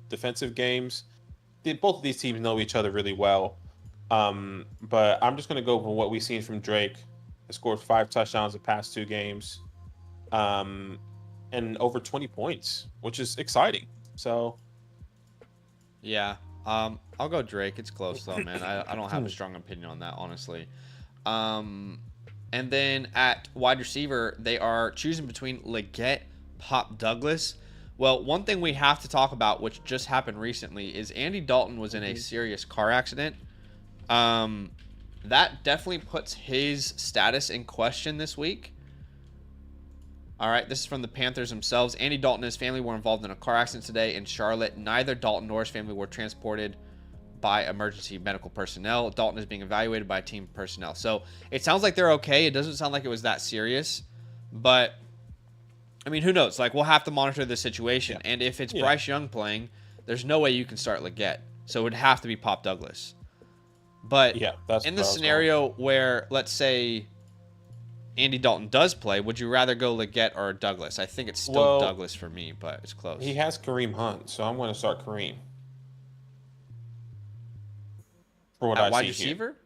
defensive games. Both of these teams know each other really well. But I'm just going to go with what we've seen from Drake. He scored 5 touchdowns the past 2 games. And over 20 points, which is exciting. So, yeah, I'll go Drake. It's close though, man. I don't have a strong opinion on that, honestly. And then at wide receiver, they are choosing between Leggett, Pop Douglas. Well, one thing we have to talk about, which just happened recently, is Andy Dalton was in a serious car accident. that definitely puts his status in question this week. All right, this is from the Panthers themselves. Andy Dalton and his family were involved in a car accident today in Charlotte. Neither Dalton nor his family were transported by emergency medical personnel. Dalton is being evaluated by team personnel. So it sounds like they're okay. It doesn't sound like it was that serious. But, I mean, who knows? Like, we'll have to monitor the situation. Yeah. And if it's Bryce Young playing, there's no way you can start Leggett. So it would have to be Pop Douglas. But in the scenario where, let's say, Andy Dalton does play, would you rather go Leggett or Douglas? I think it's still Douglas for me, but it's close. He has Kareem Hunt, so I'm going to start Kareem. For what I wide see receiver? Here.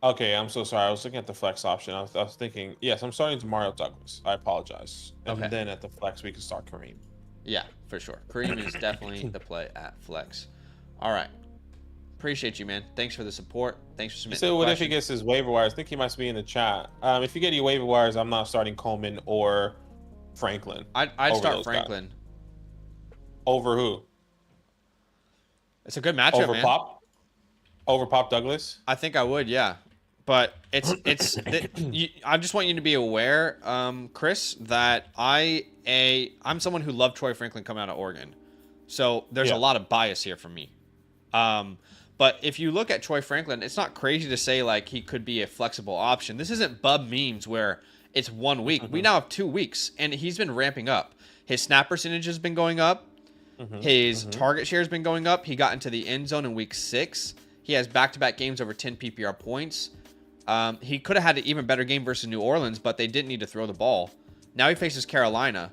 Okay, I'm so sorry. I was looking at the flex option. I was thinking, yes, I'm starting Demario Douglas. I apologize. And then at the flex, we can start Kareem. Yeah, for sure. Kareem is definitely the play at flex. All right. Appreciate you, man. Thanks for the support. Thanks for submitting. So what if he gets his waiver wires? I think he must be in the chat. If you get your waiver wires, I'm not starting Coleman or Franklin. I'd start Franklin. Guys. Over who? It's a good matchup, over man. Over Pop Douglas? I think I would, yeah. But I just want you to be aware, Chris, that I'm someone who loved Troy Franklin coming out of Oregon. So there's a lot of bias here from me. But if you look at Troy Franklin, it's not crazy to say like he could be a flexible option. This isn't Bub memes where it's 1 week. We now have 2 weeks, and he's been ramping up. His snap percentage has been going up. His target share has been going up. He got into the end zone in week 6. He has back-to-back games over 10 PPR points. He could have had an even better game versus New Orleans, but they didn't need to throw the ball. Now he faces Carolina.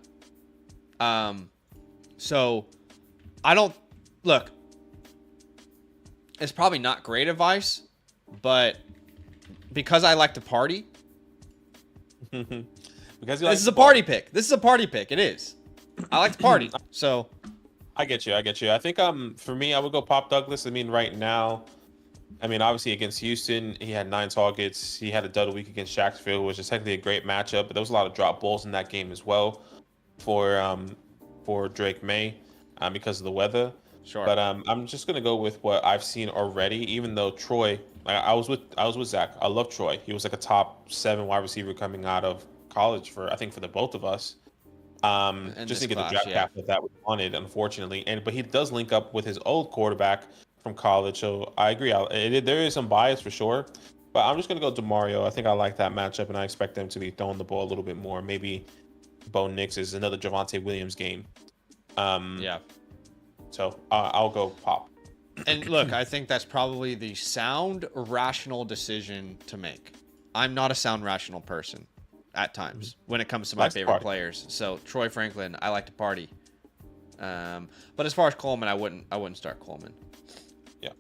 So I don't look. It's probably not great advice, but because I like to party, because this is a party pick. This is a party pick. It is. I like to party, so I get you. I think for me, I would go Pop Douglas. I mean, right now, obviously against Houston, he had 9 targets. He had a dud week against Jacksonville, which is technically a great matchup. But there was a lot of drop balls in that game as well for Drake May because of the weather. Sure. But I'm just gonna go with what I've seen already. Even though Troy, I was with Zach. I love Troy. He was like a top 7 wide receiver coming out of college for the both of us. Just to get the draft capital that we wanted, unfortunately. But he does link up with his old quarterback from college, so I agree. There is some bias for sure, but I'm just gonna go Demario. I think I like that matchup, and I expect them to be throwing the ball a little bit more. Maybe Bo Nix is another Javonte Williams game. So I'll go Pop. And look, I think that's probably the sound, rational decision to make. I'm not a sound, rational person at times when it comes to my favorite players. So Troy Franklin, I like to party. But as far as Coleman, I wouldn't start Coleman. Yeah.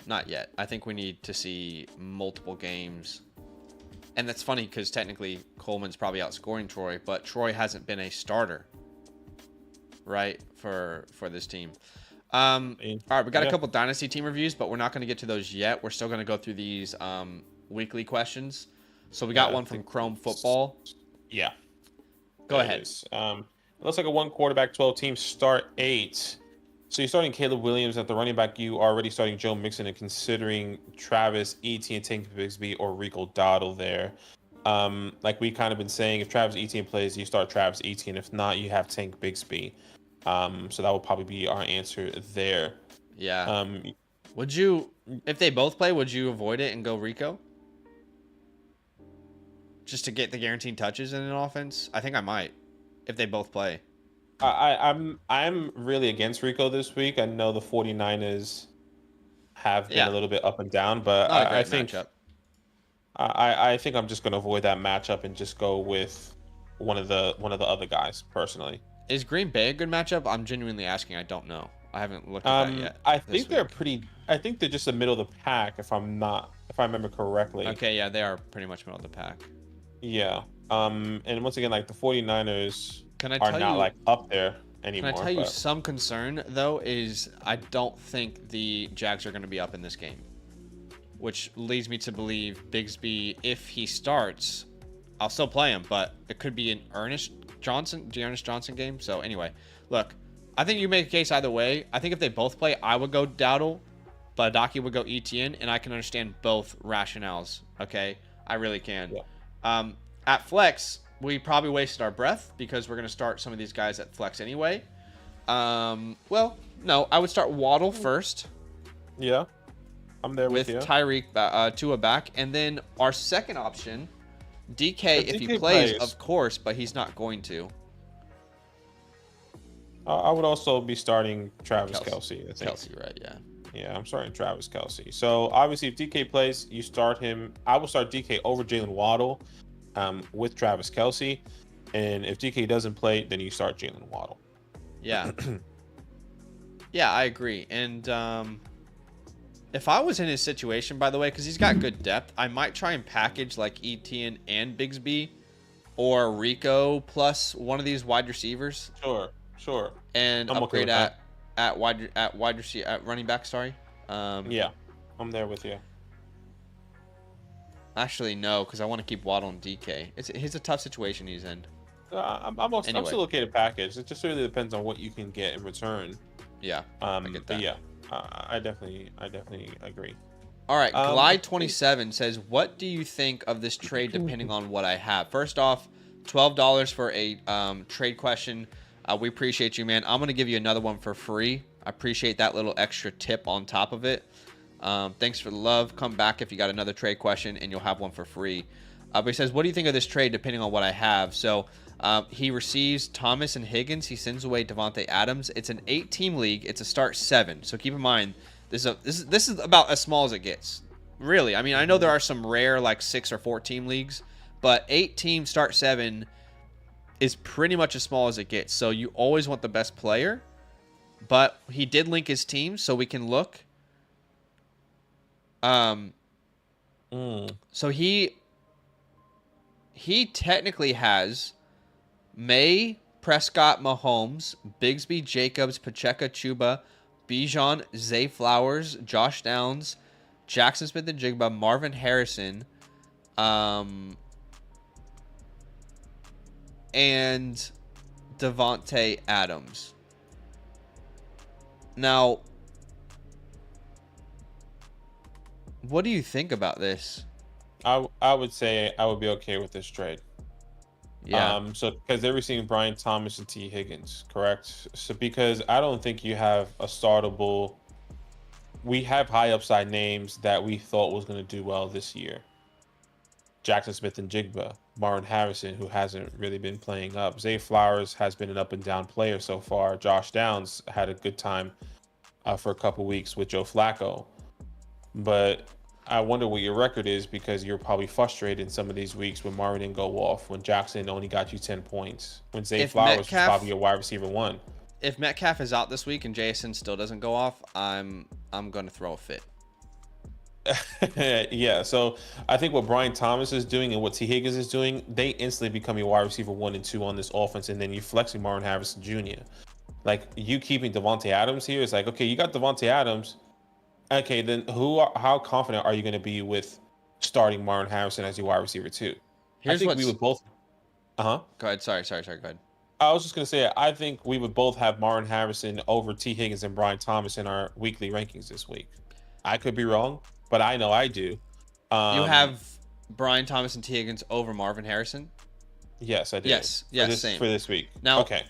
Not yet. I think we need to see multiple games. And that's funny because technically Coleman's probably outscoring Troy, but Troy hasn't been a starter, right, for this team. All right, we got a couple Dynasty team reviews, but we're not going to get to those yet. We're still going to go through these weekly questions. So we got one from Chrome Football. Yeah. Go ahead. It looks like a 1 quarterback, 12 team start 8. So you're starting Caleb Williams at the running back. You are already starting Joe Mixon and considering Travis Etienne, Tank Bigsby, or Rico Dowdle there. Like we kind of been saying, if Travis Etienne plays, you start Travis Etienne. If not, you have Tank Bigsby. So that will probably be our answer there. Yeah. Would you, if they both play, would you avoid it and go Rico? Just to get the guaranteed touches in an offense? I think I might, if they both play. I'm really against Rico this week. I know the 49ers have been a little bit up and down, but I think matchup. I think I'm just going to avoid that matchup and just go with one of the other guys personally. Is Green Bay a good matchup? I'm genuinely asking. I don't know. I haven't looked at that yet. I think they're I think they're just the middle of the pack if I remember correctly. Okay, yeah, they are pretty much middle of the pack. Yeah. And once again, like the 49ers are not like up there anymore. Can I tell you some concern though is I don't think the Jags are going to be up in this game, which leads me to believe Bigsby, if he starts, I'll still play him, but it could be an Ernest Johnson game. So anyway, look, I think you make a case either way. I think if they both play, I would go Dowdle. but Adaki would go ETN, and I can understand both rationales. Okay, I really can. Yeah. At flex, we probably wasted our breath because we're gonna start some of these guys at flex anyway. Well, no, I would start Waddle first. Yeah, I'm there with you. Tyreek Tua back, and then our second option, DK if he DK plays, of course, but he's not going to. I would also be starting Travis Kelce. I think. Kelce, right? Yeah. Yeah, I'm starting Travis Kelce. So obviously, if DK plays, you start him. I would start DK over Jalen Waddle, with Travis Kelce, and if DK doesn't play, then you start Jalen Waddle. Yeah. Yeah, I agree. And if I was in his situation, by the way, because he's got good depth, I might try and package like Etienne and Bigsby, or Rico plus one of these wide receivers. Sure. And I'm upgrade okay with at running back. Sorry. Yeah, I'm there with you. Actually, no, because I want to keep Waddle and DK. It's a tough situation he's in. I'm still okay to package. It just really depends on what you can get in return. Yeah, I get that. But yeah, I definitely agree. All right, Glide27 says, what do you think of this trade depending on what I have? First off, $12 for a trade question. We appreciate you, man. I'm going to give you another one for free. I appreciate that little extra tip on top of it. Thanks for the love. Come back if you got another trade question, and you'll have one for free. But he says, what do you think of this trade depending on what I have? So he receives Thomas and Higgins. He sends away Devontae Adams. It's an 8-team league. It's a start 7. So keep in mind, this is about as small as it gets. Really. I mean, I know there are some rare like 6 or 4-team leagues, but 8-team start 7 is pretty much as small as it gets. So you always want the best player. But he did link his team, so we can look. So he technically has May, Prescott, Mahomes, Bigsby, Jacobs, Pacheco, Chuba, Bijan, Zay Flowers, Josh Downs, Jackson Smith and Jigba, Marvin Harrison, and Devontae Adams. Now, what do you think about this? I would say I would be okay with this trade. Yeah. So because they're receiving Brian Thomas and T. Higgins, correct? So because I don't think you have a startable. We have high upside names that we thought was going to do well this year. Jackson Smith and Jigba, Marvin Harrison, who hasn't really been playing up. Zay Flowers has been an up and down player so far. Josh Downs had a good time for a couple weeks with Joe Flacco. But I wonder what your record is, because you're probably frustrated in some of these weeks when Marvin didn't go off, when Jackson only got you 10 points, when Zay Flowers was probably your wide receiver 1. If Metcalf is out this week and Jason still doesn't go off, I'm going to throw a fit. Yeah, so I think what Brian Thomas is doing and what T. Higgins is doing, they instantly become your wide receiver 1 and 2 on this offense, and then you flexing Marvin Harrison Jr. Like, you keeping Devontae Adams here is like, okay, you got Devontae Adams. Okay, then how confident are you going to be with starting Marvin Harrison as your wide receiver 2? I think we would both. Go ahead. Sorry. Go ahead. I was just going to say, I think we would both have Marvin Harrison over T. Higgins and Brian Thomas in our weekly rankings this week. I could be wrong, but I know I do. You have Brian Thomas and T. Higgins over Marvin Harrison? Yes, I do. Yes, same. For this week. Now, okay.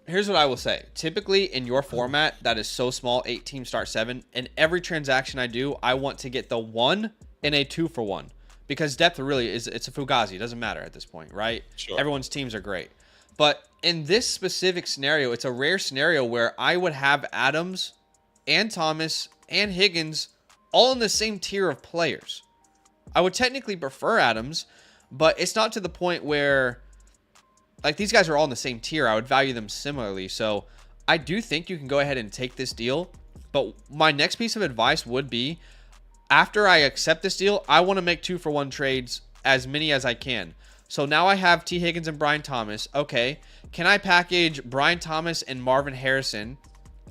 Here's what I will say. Typically, in your format that is so small, 8-team start 7, in every transaction I do, I want to get the 1 and a 2 for 1. Because depth really it's a fugazi. It doesn't matter at this point, right? Sure. Everyone's teams are great. But in this specific scenario, it's a rare scenario where I would have Adams and Thomas and Higgins all in the same tier of players. I would technically prefer Adams, but it's not to the point where, like, these guys are all in the same tier. I would value them similarly. So I do think you can go ahead and take this deal. But my next piece of advice would be, after I accept this deal, I want to make 2-for-1 trades, as many as I can. So now I have T. Higgins and Brian Thomas. Okay, can I package Brian Thomas and Marvin Harrison?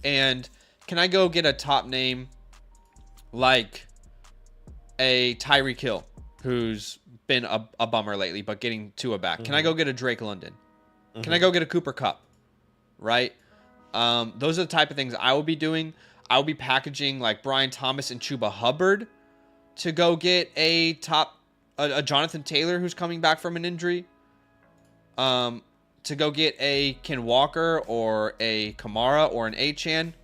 And can I go get a top name like a Tyreek Hill, who's been a bummer lately, but getting Tua back? Mm-hmm. Can I go get a Drake London? Mm-hmm. Can I go get a Cooper Kupp? Right? Those are the type of things I will be doing. I'll be packaging like Brian Thomas and Chuba Hubbard to go get a Jonathan Taylor who's coming back from an injury. To go get a Ken Walker or a Kamara or an Achane.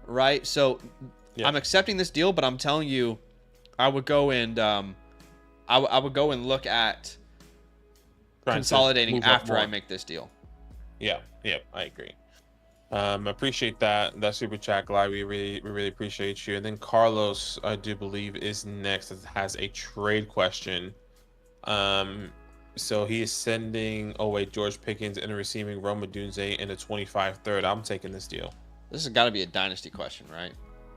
Right? So I'm accepting this deal, but I'm telling you, I would go and I would go and look at consolidating after I make this deal. Yeah, I agree. Appreciate that super chat, Glide. We really appreciate you. And then Carlos, I do believe, is next. That has a trade question. So he is sending George Pickens and receiving Rome Odunze in a 25 third. I'm taking this deal. This has got to be a dynasty question, right?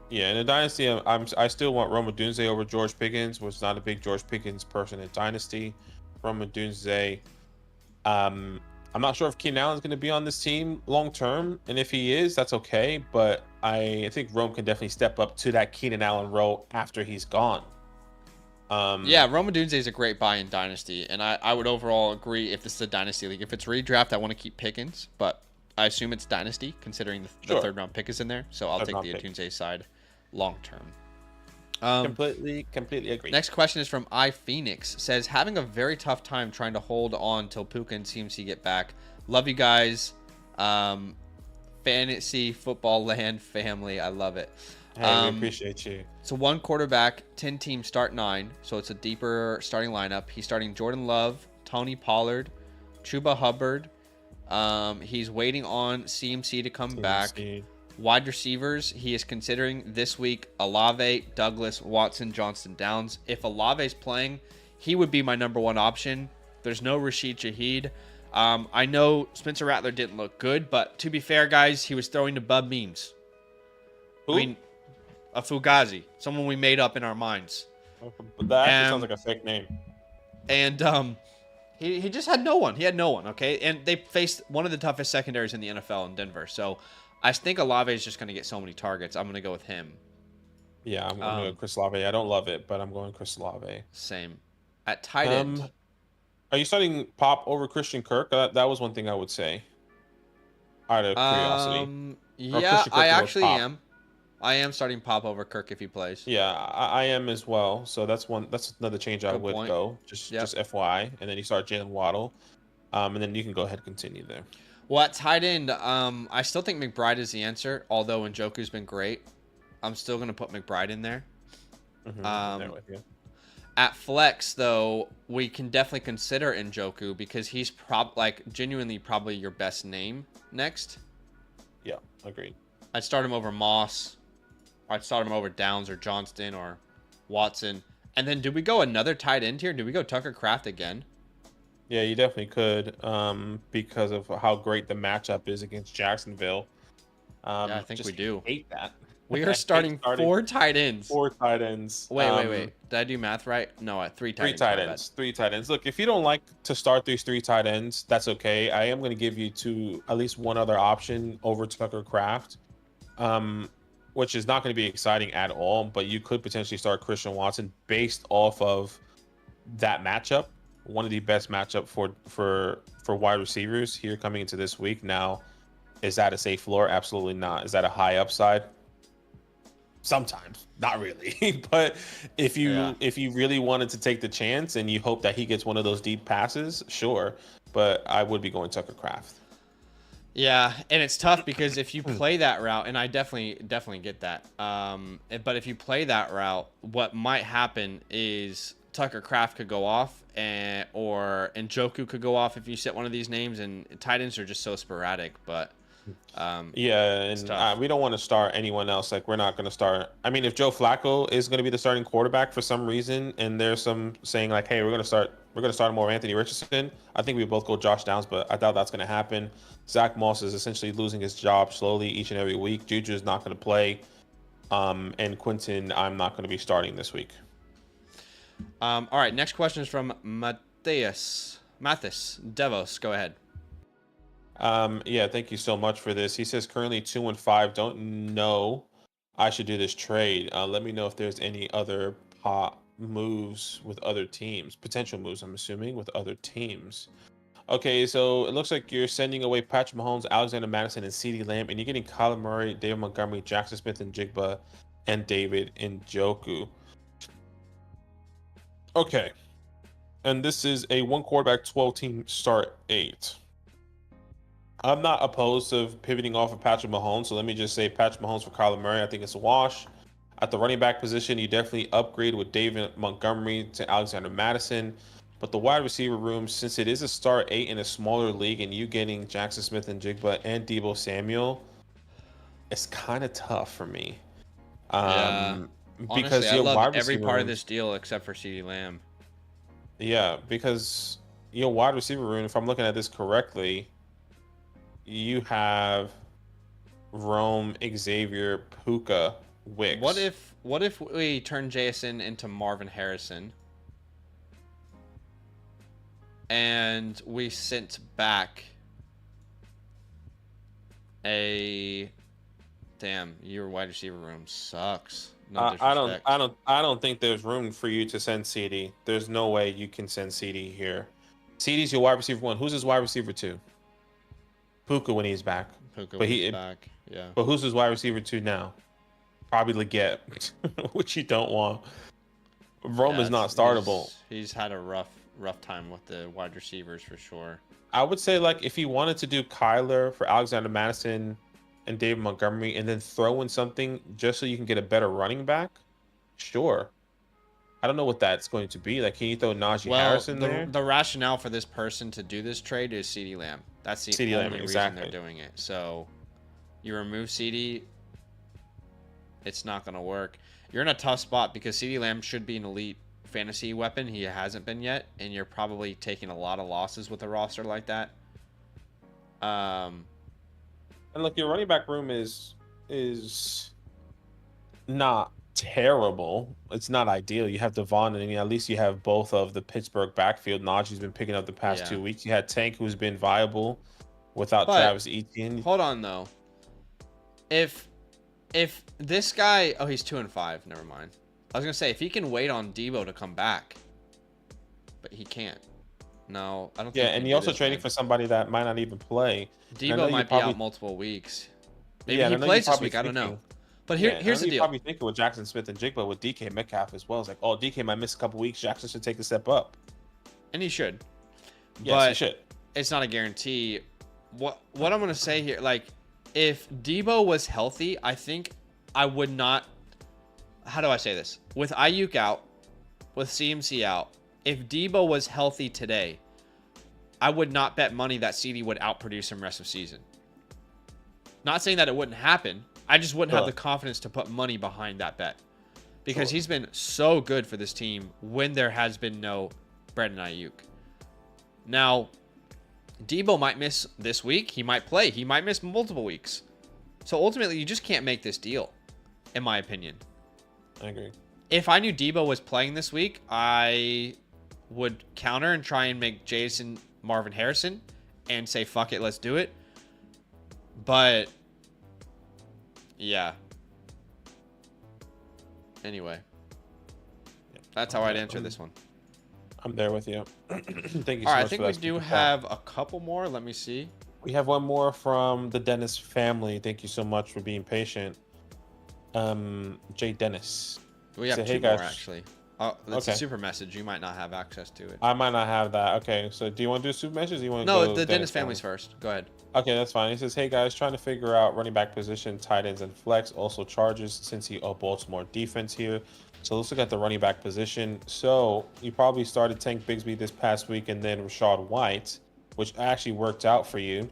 Yeah, in a dynasty, I still want Rome Odunze over George Pickens. Was not a big George Pickens person in dynasty. Rome Odunze. I'm not sure if Keenan Allen's going to be on this team long term, and if he is, that's okay. But I think Rome can definitely step up to that Keenan Allen role after he's gone. Yeah, Rome Odunze is a great buy in dynasty, and I would overall agree if this is a dynasty league. If it's redraft, I want to keep Pickens, but I assume it's dynasty considering the third round pick is in there. So I'll take the Odunze side long term. Completely agree. Next question is from iPhoenix. Says, having a very tough time trying to hold on till Puka and CMC get back. Love you guys. Fantasy football land family. I love it. Hey, we appreciate you. So 1 quarterback, 10 teams start 9. So it's a deeper starting lineup. He's starting Jordan Love, Tony Pollard, Chuba Hubbard. He's waiting on CMC to come back. Wide receivers, he is considering this week Olave, Douglas, Watson, Johnston, Downs. If Olave's playing, he would be my number 1 option. There's no Rashid Shaheed. I know Spencer Rattler didn't look good, but to be fair, guys, he was throwing to Bub Means. Who? I mean, a Fugazi, someone we made up in our minds. That actually sounds like a fake name. And he just had no one. He had no one, okay? And they faced one of the toughest secondaries in the NFL in Denver. So I think Olave is just going to get so many targets. I'm going to go with him. Yeah, I'm going to go Chris Olave. I don't love it, but I'm going Chris Olave. Same. At tight end. Are you starting Pop over Christian Kirk? That was one thing I would say. Out of curiosity. Yeah, I actually am. I am starting Pop over Kirk if he plays. Yeah, I am as well. So that's another change I would go. Just FYI. And then you start Jalen Waddle. And then you can go ahead and continue there. Well, at tight end, I still think McBride is the answer. Although Njoku's been great, I'm still going to put McBride in there. There with you. At flex, though, we can definitely consider Njoku because he's genuinely probably your best name next. Yeah, agreed. I'd start him over Moss. I'd start him over Downs or Johnston or Watson. And then do we go another tight end here? Do we go Tucker Kraft again? Yeah, you definitely could because of how great the matchup is against Jacksonville. Yeah, I think we do. Hate that. We are starting 4 tight ends. 4 tight ends. Wait. Did I do math right? No, 3 tight ends. 3 tight ends. 3 tight ends. Look, if you don't like to start these 3 tight ends, that's okay. I am going to give you at least one other option over Tucker Kraft, which is not going to be exciting at all, but you could potentially start Christian Watson based off of that matchup. One of the best matchup for wide receivers here coming into this week. Now, is that a safe floor? Absolutely not. Is that a high upside? Sometimes, not really. But if you really wanted to take the chance and you hope that he gets one of those deep passes, sure. But I would be going Tucker Kraft. Yeah, and it's tough because if you play that route, and I definitely get that. But if you play that route, what might happen is Tucker Kraft could go off, or Njoku could go off if you set one of these names. And tight ends are just so sporadic, but. We don't want to start anyone else. Like, we're not going to start. I mean, if Joe Flacco is going to be the starting quarterback for some reason, and there's some saying like, "Hey, we're going to start him over Anthony Richardson," I think we both go Josh Downs, but I doubt that's going to happen. Zach Moss is essentially losing his job slowly each and every week. Juju is not going to play, and Quentin, I'm not going to be starting this week. All right. Next question is from Matthias Devos. Go ahead. Yeah, thank you so much for this. He says currently 2-5. Don't know I should do this trade. Let me know if there's any other moves with other teams. Potential moves, I'm assuming, with other teams. Okay, so it looks like you're sending away Patrick Mahomes, Alexander Madison, and CeeDee Lamb, and you're getting Kyler Murray, David Montgomery, Jackson Smith and Jigba, and David Njoku. Okay, and this is a one quarterback, 12 team start 8. I'm not opposed to pivoting off of Patrick Mahomes, so let me just say Patrick Mahomes for Kyler Murray. I think it's a wash. At the running back position, you definitely upgrade with David Montgomery to Alexander Madison. But the wide receiver room, since it is a start 8 in a smaller league and you getting Jackson Smith and Jigba and Deebo Samuel, it's kind of tough for me. Yeah. Because Honestly, I your love wide every receiver part of room, this deal except for CeeDee Lamb. yeah, because your wide receiver room, if I'm looking at this correctly, you have Rome, Xavier, Puka, Wicks. What if we turn Jason into Marvin Harrison and we sent back a damn, your wide receiver room sucks. No disrespect. I don't think there's room for you to send CD. There's no way you can send CD here. CD's your wide receiver 1. Who's his wide receiver 2? Puka when he's back. Puka But when he he's back. Yeah. But who's his wide receiver 2 now? Probably Leggett, which you don't want. Rome Yeah, is not startable. He's had a rough time with the wide receivers for sure. I would say, like, if he wanted to do Kyler for Alexander Madison and David Montgomery and then throw in something just so you can get a better running back, sure. I don't know what that's going to be. Like, can you throw Najee Harrison there? The rationale for this person to do this trade is CeeDee Lamb. That's the CeeDee Lamb, only reason they're doing it. So you remove CeeDee, it's not going to work. You're in a tough spot because CeeDee Lamb should be an elite fantasy weapon. He hasn't been yet, and you're probably taking a lot of losses with a roster like that. And look, your running back room is not terrible. It's not ideal. You have Devon, and at least you have both of the Pittsburgh backfield. Najee's been picking up the past 2 weeks. You had Tank, who's been viable without Travis Etienne. Hold on though. If this guy, oh, he's 2-5. Never mind. I was gonna say if he can wait on Deebo to come back, but he can't. No, I don't. Yeah, and he also trading for somebody that might not even play. Deebo might be out multiple weeks. Maybe he plays this week. I don't know. But here's the deal. You're probably thinking with Jackson Smith and Jigba with DK Metcalf as well. It's like, oh, DK might miss a couple weeks. Jackson should take a step up. And he should. Yes, but he should. It's not a guarantee. What I'm gonna say here, like, if Deebo was healthy, I think I would not. How do I say this? With Ayuk out, with CMC out, if Deebo was healthy today, I would not bet money that CD would outproduce him rest of season. Not saying that it wouldn't happen. I just wouldn't have the confidence to put money behind that bet. Because he's been so good for this team when there has been no Brandon Ayuk. Now, Deebo might miss this week. He might play. He might miss multiple weeks. So ultimately, you just can't make this deal, in my opinion. I agree. If I knew Deebo was playing this week, I would counter and try and make Jason Marvin Harrison and say, fuck it, let's do it. But, yeah. Anyway. That's how I'd answer this one. I'm there with you. Thank you so much. All right, I think we do have a couple more. Let me see. We have one more from the Dennis family. Thank you so much for being patient. Jay Dennis. We have two more, actually. That's a super message. You might not have access to it. I might not have that. Okay, so do you want to do super messages? Or you want to No, the Dennis family's first. Go ahead. Okay, that's fine. He says, hey guys, trying to figure out running back position, tight ends, and flex. Also charges since he Baltimore defense here. So let's look at the running back position. So you probably started Tank Bigsby this past week and then Rachaad White, which actually worked out for you.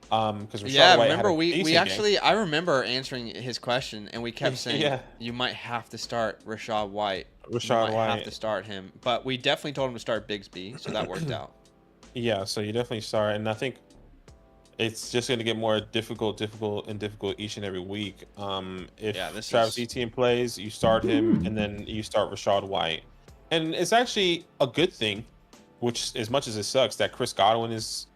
Because Rachaad White remember we actually game. I remember answering his question and we kept saying you might have to start Rachaad White. Rachaad White have to start him, but we definitely told him to start Bigsby, so that worked out. Yeah, so you definitely start, and I think it's just going to get more difficult each and every week. If Travis Etienne plays, you start him, and then you start Rachaad White, and it's actually a good thing. Which, as much as it sucks, that Chris Godwin is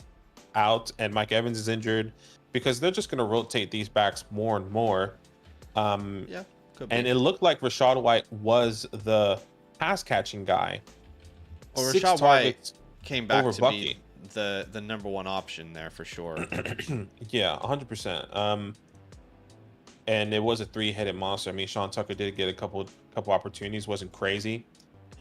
out and Mike Evans is injured, because they're just going to rotate these backs more and more. Could be. And it looked like Rachaad White was the pass catching guy. Well, Rachaad White came back to be the number one option there for sure. Yeah, 100%. And it was a three-headed monster. I mean, Sean Tucker did get a couple opportunities, wasn't crazy,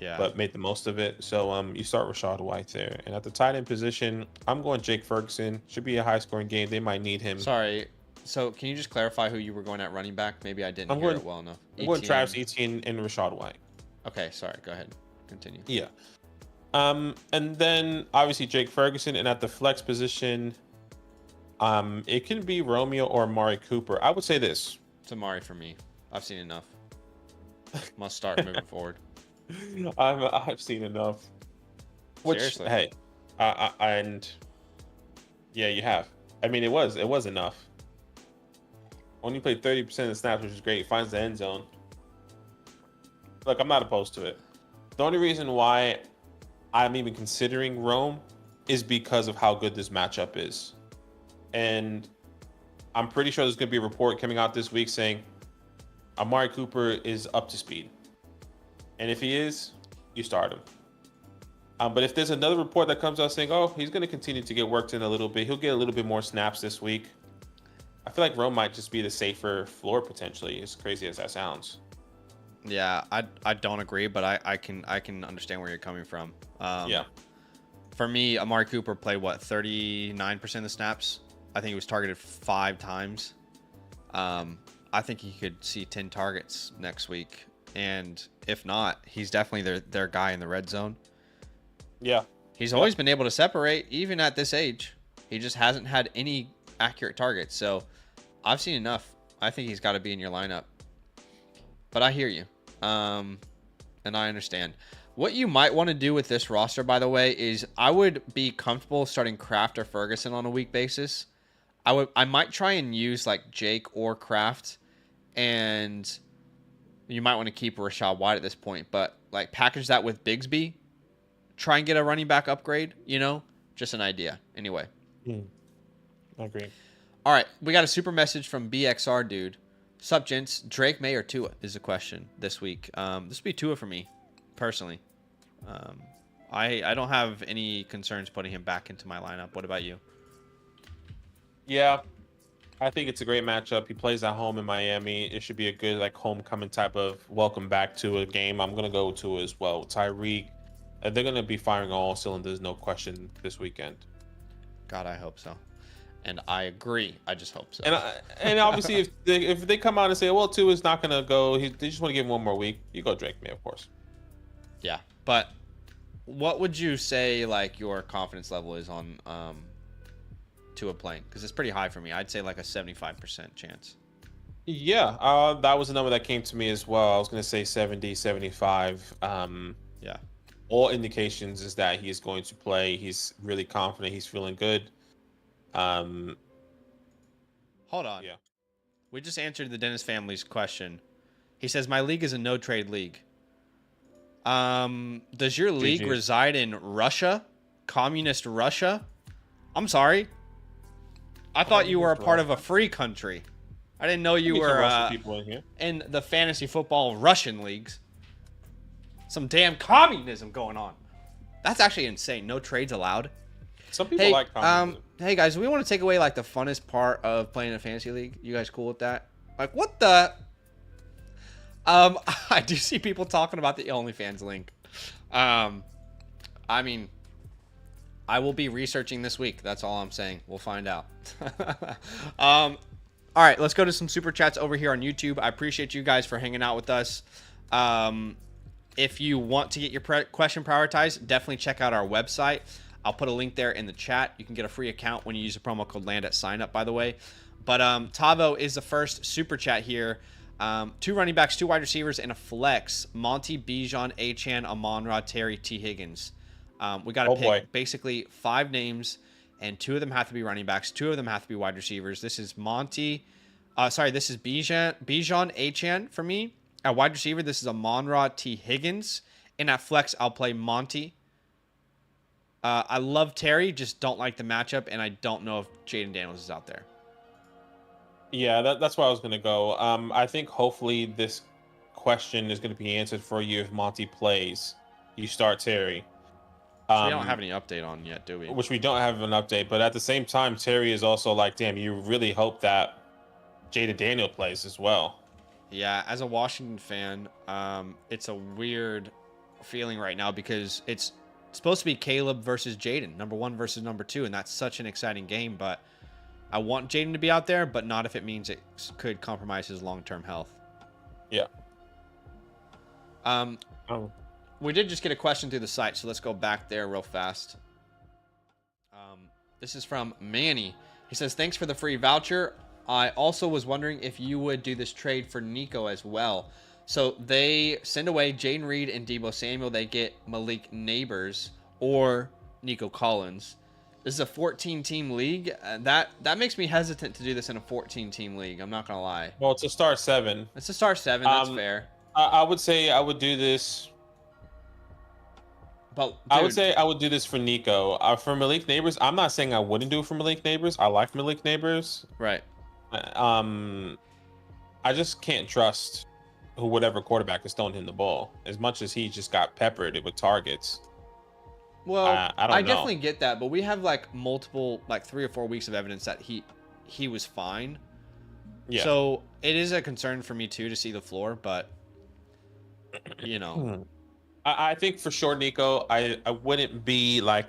Yeah. but made the most of it. So you start Rashad White there, and at the tight end position, I'm going Jake Ferguson. Should be a high-scoring game. They might need him. Sorry. So can you just clarify who you were going at running back? Maybe I didn't hear it well enough. I'm going Travis Etienne and Rashad White. Okay, sorry. Go ahead. Continue. Yeah. And then obviously Jake Ferguson, and at the flex position, it can be Romeo or Amari Cooper. I would say this. It's Amari for me. I've seen enough. Must start moving forward. I've seen enough. Which, Seriously. hey, and yeah, you have. I mean, it was enough. Only played 30% of the snaps, which is great. Finds the end zone. Look, I'm not opposed to it. The only reason why I'm even considering Rome is because of how good this matchup is. And I'm pretty sure there's going to be a report coming out this week saying Amari Cooper is up to speed. And if he is, you start him. But if there's another report that comes out saying, oh, he's going to continue to get worked in a little bit, he'll get a little bit more snaps this week, I feel like Rome might just be the safer floor potentially, as crazy as that sounds. Yeah, I don't agree, but I can understand where you're coming from. Yeah. For me, Amari Cooper played what 39% of the snaps. I think he was targeted 5 times. I think he could see 10 targets next week, and if not, he's definitely their guy in the red zone. Yeah. He's always been able to separate, even at this age. He just hasn't had any accurate targets. So I've seen enough. I think he's got to be in your lineup. But I hear you. And I understand. What you might want to do with this roster, by the way, is I would be comfortable starting Kraft or Ferguson on a week basis. I might try and use like Jake or Kraft, and you might want to keep Rashad White at this point, but like package that with Bigsby. Try and get a running back upgrade, just an idea. Anyway. I agree. All right. We got a super message from BXR dude. Sup, gents? Drake May or Tua is the question this week. This would be Tua for me, personally. I don't have any concerns putting him back into my lineup. What about you? Yeah. I think it's a great matchup. He plays at home in Miami. It should be a good like homecoming type of welcome back to a game. I'm going to go to as well. Tyreek. They're going to be firing all cylinders, no question, this weekend. God, I hope so. And I agree. I just hope so. And obviously, if they come out and say, well, Tua is not going to go, they just want to give him one more week, you go Drake May, of course. Yeah. But what would you say like your confidence level is on Tua playing? Because it's pretty high for me. I'd say like a 75% chance. Yeah, that was a number that came to me as well. I was going to say 70, 75. Yeah. All indications is that he is going to play. He's really confident. He's feeling good. Hold on. Yeah. We just answered the Dennis family's question. He says, my league is a no-trade league. Does your league reside in Russia? Communist Russia? I'm sorry. I thought you were a part of a free country. I didn't know you were Russian people in here. In the fantasy football Russian leagues. Some damn communism going on. That's actually insane. No trades allowed. Some people like communism. Hey guys, we want to take away like the funnest part of playing in a fantasy league. You guys cool with that? Like what the? I do see people talking about the OnlyFans link. I mean, I will be researching this week. That's all I'm saying. We'll find out. All right, let's go to some super chats over here on YouTube. I appreciate you guys for hanging out with us. If you want to get your question prioritized, definitely check out our website. I'll put a link there in the chat. You can get a free account when you use the promo code LAND at sign up, by the way. But Tavo is the first super chat here. 2 running backs, 2 wide receivers, and a flex. Monty, Bijan, Achane, Amon-Ra, Terry, T. Higgins. We got to pick basically 5 names, and 2 of them have to be running backs. 2 of them have to be wide receivers. This is Monty. This is Bijan, Achane for me. At wide receiver, this is Amon-Ra, T. Higgins. And at flex, I'll play Monty. I love Terry, just don't like the matchup, and I don't know if Jaden Daniels is out there. Yeah, that's where I was going to go. I think hopefully this question is going to be answered for you if Monty plays. You start Terry. So we don't have any update on yet, do we? Which we don't have an update. But at the same time, Terry is also like, damn, you really hope that Jaden Daniel plays as well. Yeah, as a Washington fan, it's a weird feeling right now because it's supposed to be Caleb versus Jaden, number 1 versus number 2, and that's such an exciting game. But I want Jaden to be out there, but not if it means it could compromise his long-term health. Yeah. We did just get a question through the site, so let's go back there real fast. This is from Manny. He says, thanks for the free voucher. I also was wondering if you would do this trade for Nico as well. So they send away Jaden Reed and Deebo Samuel. They get Malik Neighbors or Nico Collins. This is a 14-team league. That makes me hesitant to do this in a 14-team league. I'm not going to lie. Well, it's a star 7. It's a star 7. That's fair. I would say I would do this. But dude, I would say I would do this for Nico. For Malik Neighbors, I'm not saying I wouldn't do it for Malik Neighbors. I like Malik Neighbors. Right. I just can't trust whatever quarterback is throwing him the ball as much as he just got peppered with targets. Well, I don't know. Definitely get that, but we have like multiple, like 3 or 4 weeks of evidence that he was fine. Yeah. So it is a concern for me too to see the floor, but I think for sure, Nico, I wouldn't be like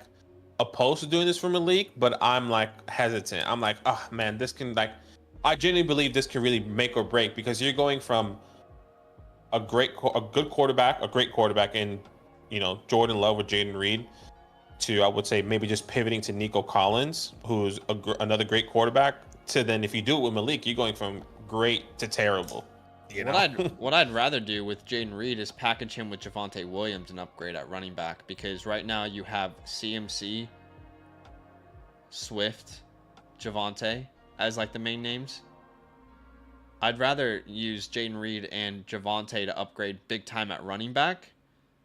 opposed to doing this for Malik, but I'm like hesitant. I'm like, oh man, this can like, I genuinely believe this can really make or break because you're going from a great quarterback in, Jordan Love or Jaden Reed to, I would say, maybe just pivoting to Nico Collins, who's another great quarterback, to then if you do it with Malik, you're going from great to terrible. What I'd rather do with Jaden Reed is package him with Javonte Williams and upgrade at running back, because right now you have CMC, Swift, Javonte as like the main names. I'd rather use Jaden Reed and Javonte to upgrade big time at running back,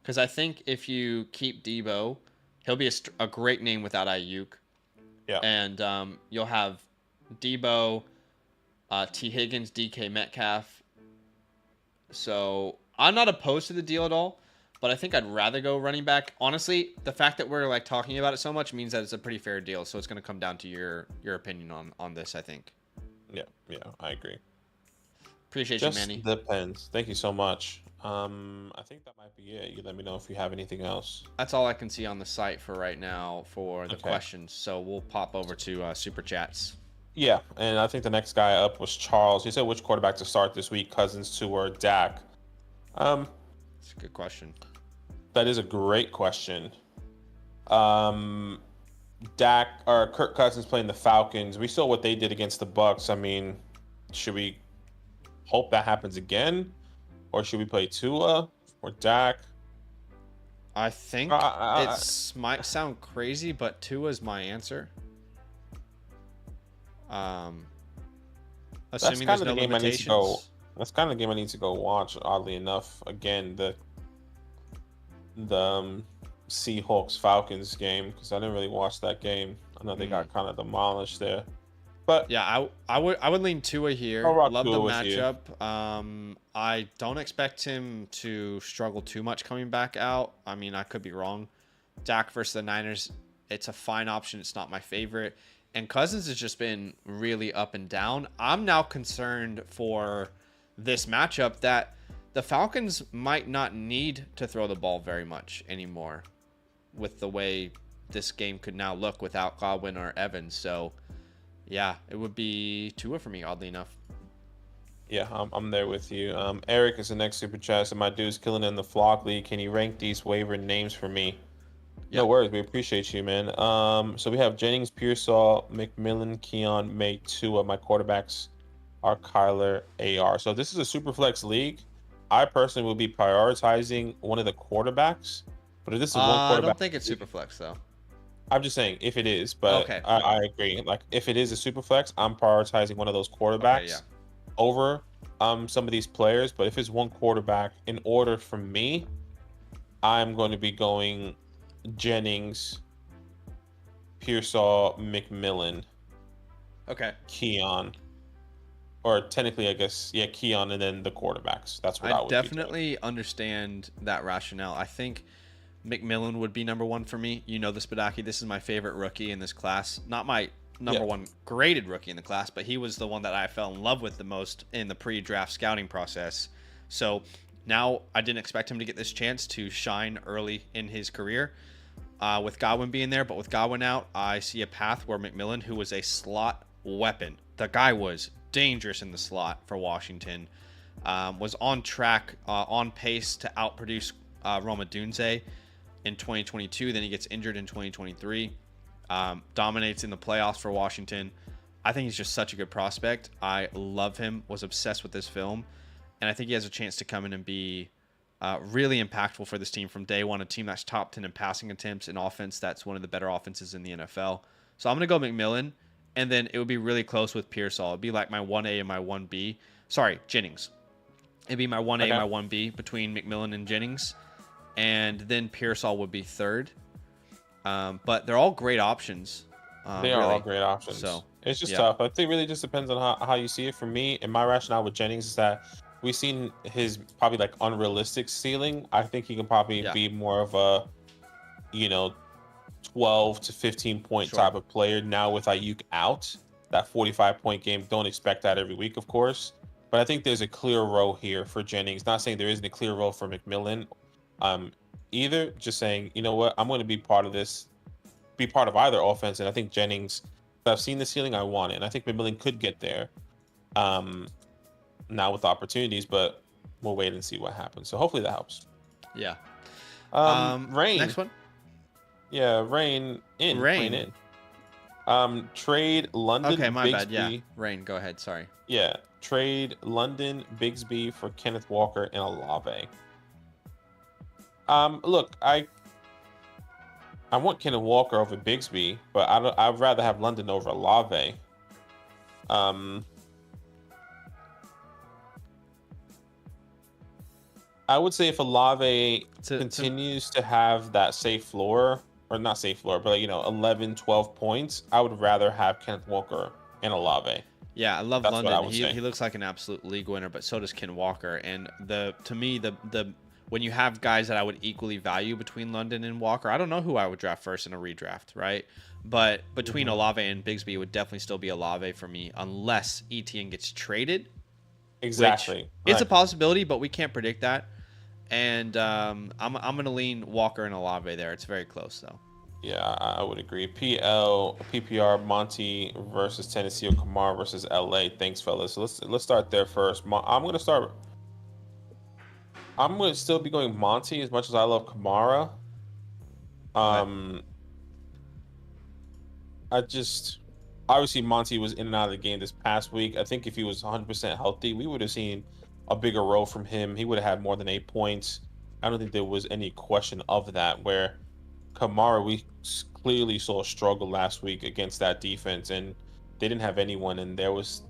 because I think if you keep Deebo, he'll be a great name without Ayuk. Yeah. And you'll have Deebo, T. Higgins, DK Metcalf. So I'm not opposed to the deal at all, but I think I'd rather go running back. Honestly, the fact that we're like talking about it so much means that it's a pretty fair deal. So it's going to come down to your opinion on this, I think. Yeah, I agree. Appreciate you, Manny. Depends. Thank you so much. I think that might be it. You let me know if you have anything else. That's all I can see on the site for right now for the questions. So we'll pop over to Super Chats. Yeah, and I think the next guy up was Charles. He said which quarterback to start this week, Cousins, Tua, or Dak. That's a good question. That is a great question. Dak or Kirk Cousins playing the Falcons. We saw what they did against the Bucks. I mean, should we hope that happens again, or should we play Tua or Dak? I think it might sound crazy, but Tua's my answer. Assuming there's no limitations. That's kind of the game I need to go watch. Oddly enough, again the Seahawks Falcons game, because I didn't really watch that game. I know they got kind of demolished there, but yeah, I would lean Tua here. Love the matchup. I don't expect him to struggle too much coming back out. I mean, I could be wrong. Dak versus the Niners, it's a fine option. It's not my favorite. And Cousins has just been really up and down. I'm now concerned for this matchup that the Falcons might not need to throw the ball very much anymore with the way this game could now look without Godwin or Evans. So, yeah, it would be Tua for me, oddly enough. Yeah, I'm there with you. Eric is the next super chat. So my dude's killing in the Flock League. Can you rank these waiver names for me? Yep. No worries. We appreciate you, man. So we have Jennings, Pearsall, McMillan, Keon, May, Tua. My quarterbacks are Kyler, AR. So this is a super flex league. I personally will be prioritizing one of the quarterbacks. But if this is one quarterback, I don't think it's super flex though. I'm just saying if it is, but okay. I agree. Like if it is a super flex, I'm prioritizing one of those quarterbacks over some of these players. But if it's one quarterback, in order for me, I'm going to be going Jennings, Pearsall, McMillan, Keon, or technically, I guess, Keon, and then the quarterbacks. That's what I would definitely understand that rationale. I think McMillan would be number one for me. You know this, Badaki. This is my favorite rookie in this class. Not my number one graded rookie in the class, but he was the one that I fell in love with the most in the pre-draft scouting process. So now I didn't expect him to get this chance to shine early in his career with Godwin being there. But with Godwin out, I see a path where McMillan, who was a slot weapon, the guy was dangerous in the slot for Washington, was on track, on pace to outproduce Roma Dunze in 2022. Then he gets injured in 2023. Dominates in the playoffs for Washington. I think he's just such a good prospect. I love him. Was obsessed with this film. And I think he has a chance to come in and be really impactful for this team from day one. A team that's top 10 in passing attempts, an offense that's one of the better offenses in the NFL. So I'm going to go McMillan. And then it would be really close with Pearsall. It'd be like my 1A and my 1B. Sorry, Jennings. It'd be my 1A and my 1B between McMillan and Jennings. And then Pearsall would be third. But they're all great options. They are all great options. So it's just tough. I think it really just depends on how you see it. For me, and my rationale with Jennings is that we've seen his probably like unrealistic ceiling. I think he can probably be more of a, 12 to 15 point type of player. Now with Ayuk out, that 45-point game, don't expect that every week, of course. But I think there's a clear role here for Jennings. Not saying there isn't a clear role for McMillan either. Just saying, you know what, I'm going to be part of this, be part of either offense. And I think Jennings, I've seen the ceiling, I want it. And I think McMillan could get there now with the opportunities, but we'll wait and see what happens. So hopefully that helps. Yeah. Rain. Next one. Yeah, Rain in. Trade London. Okay, my Bigsby. bad. Yeah, Rain. Go ahead. Sorry. Yeah, trade London Bigsby for Kenneth Walker and Olave. Look, I want Kenneth Walker over Bigsby, but I'd rather have London over Olave. I would say if Olave continues to have that safe floor, or not safe floor, but 11, 12 points, I would rather have Kenneth Walker and Olave. Yeah, I love London. He looks like an absolute league winner, but so does Ken Walker. And to me, when you have guys that I would equally value between London and Walker, I don't know who I would draft first in a redraft, right? But between Olave and Bigsby, it would definitely still be Olave for me, unless Etienne gets traded. Exactly. It's a possibility, but we can't predict that. And I'm going to lean Walker and Olave there. It's very close, though. Yeah, I would agree. PPR, Monty versus Tennessee, or Kamara versus LA. Thanks, fellas. So let's start there first. I'm going to still be going Monty as much as I love Kamara. Obviously Monty was in and out of the game this past week. I think if he was 100% healthy, we would have seen a bigger role from him. He would have had more than 8 points. I don't think there was any question of that. Where Kamara, we clearly saw a struggle last week against that defense, and they didn't have anyone. And there was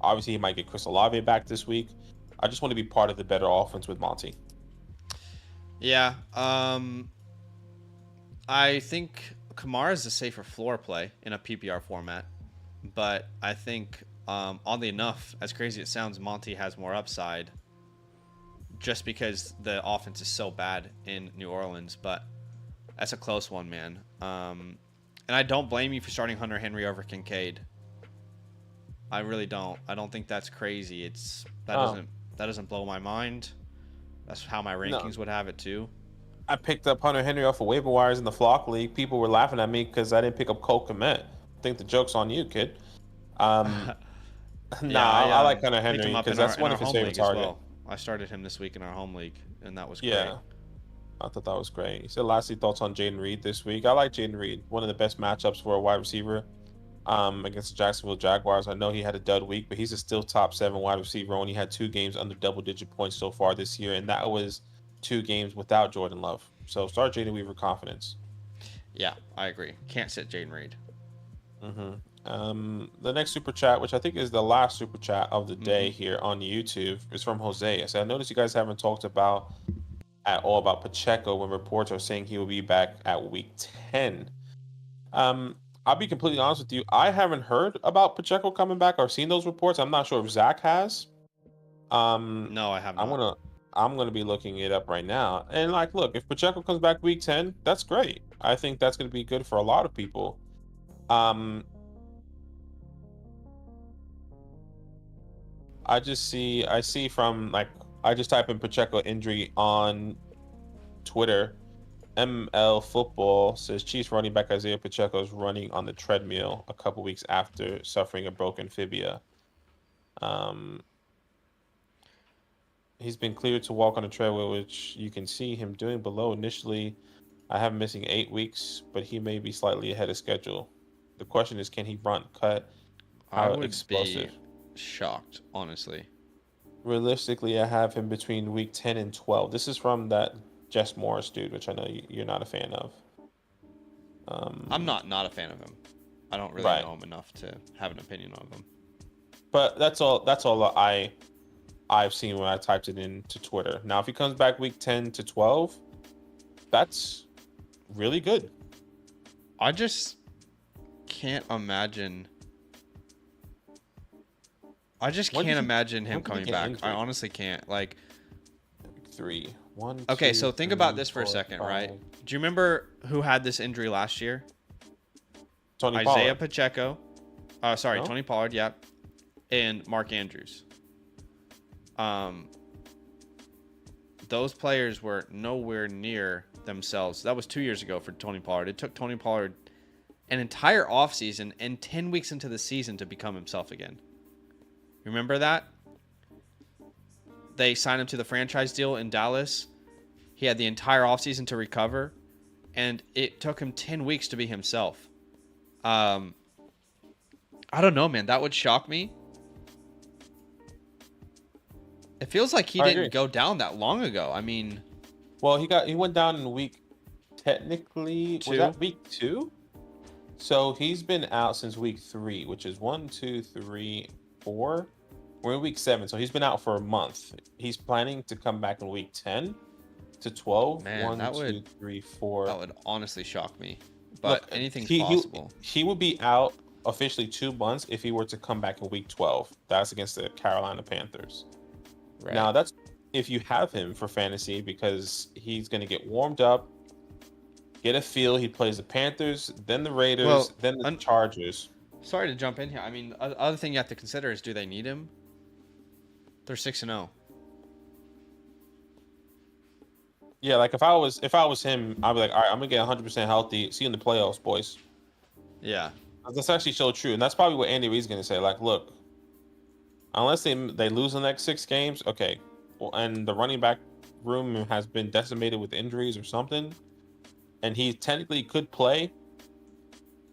obviously he might get Chris Olave back this week. I just want to be part of the better offense with Monty. Yeah, I think Kamara is a safer floor play in a PPR format, but I think oddly enough, as crazy as it sounds, Monty has more upside just because the offense is so bad in New Orleans. But that's a close one, man. And I don't blame you for starting Hunter Henry over Kincaid. I really don't. I don't think that's crazy. That doesn't blow my mind. That's how my rankings would have it too. I picked up Hunter Henry off of waiver wires in the Flock League. People were laughing at me because I didn't pick up Cole Kmet. I think the joke's on you, kid. I like Hunter Henry because that's one of his favorite targets. Well. I started him this week in our home league, and that was great. Yeah, I thought that was great. So lastly, thoughts on Jayden Reed this week? I like Jayden Reed. One of the best matchups for a wide receiver against the Jacksonville Jaguars. I know he had a dud week, but he's a still top 7 wide receiver. Only had 2 games under double-digit points so far this year, and that was 2 games without Jordan Love. So start Jayden Reed with confidence. Yeah, I agree. Can't sit Jayden Reed. The next super chat, which I think is the last super chat of the day here on YouTube, is from Jose. I said, I noticed you guys haven't talked at all about Pacheco when reports are saying he will be back at week 10. I'll be completely honest with you. I haven't heard about Pacheco coming back or seen those reports. I'm not sure if Zach has. No, I have not. I'm gonna be looking it up right now. And like, look, if Pacheco comes back week 10, that's great. I think that's gonna be good for a lot of people. Um, I see from like, I just type in Pacheco injury on Twitter. ML Football says Chiefs running back Isaiah Pacheco is running on the treadmill a couple weeks after suffering a broken fibia. Um, he's been cleared to walk on the treadmill, which you can see him doing below. Initially, I have him missing 8 weeks, but he may be slightly ahead of schedule. The question is, can he run, cut? I How would be explosive? shocked, honestly. Realistically, I have him between week 10 and 12. This is from that Jess Morris dude, which I know you're not a fan of. I'm not a fan of him. I don't really Right. know him enough to have an opinion of him. But that's all I've seen when I typed it into Twitter. Now, if he comes back week 10 to 12, that's really good. I just can't imagine. I just When can't did he- imagine him when did he coming get back. injured? I honestly can't. Like, Week 3. 1, okay, 2, so think 3, about this for a 4, second, 5. right? Do you remember who had this injury last year? Tony Isaiah Pollard. Pacheco. Sorry, No? Tony Pollard, yeah. And Mark Andrews. Those players were nowhere near themselves. That was 2 years ago for Tony Pollard. It took Tony Pollard an entire offseason and 10 weeks into the season to become himself again. Remember that? They signed him to the franchise deal in Dallas. He had the entire offseason to recover, and it took him 10 weeks to be himself. I don't know, man. That would shock me. It feels like he I didn't agree. go down that long ago. I mean, Well, he went down in week, technically, was that week 2? So he's been out since week 3, which is 1, 2, 3, 4. We're in week 7, so he's been out for a month. He's planning to come back in week 10 to 12. Man, 1, that 2, would- 3, 4. that would honestly shock me. But Look, anything's he, possible. He would be out officially 2 months if he were to come back in week 12. That's against the Carolina Panthers. Right. Now, that's if you have him for fantasy, because he's going to get warmed up, get a feel. He plays the Panthers, then the Raiders, Well, then the Chargers. Sorry to jump in here. I mean, other thing you have to consider is, do they need him? They're 6-0. Yeah, like if I was him, I'd be like, all right, I'm gonna get 100% healthy. See you in the playoffs, boys. Yeah. That's actually so true, and that's probably what Andy Reid's gonna say. Like, look, unless they lose the next 6 games, okay, well, and the running back room has been decimated with injuries or something, and he technically could play.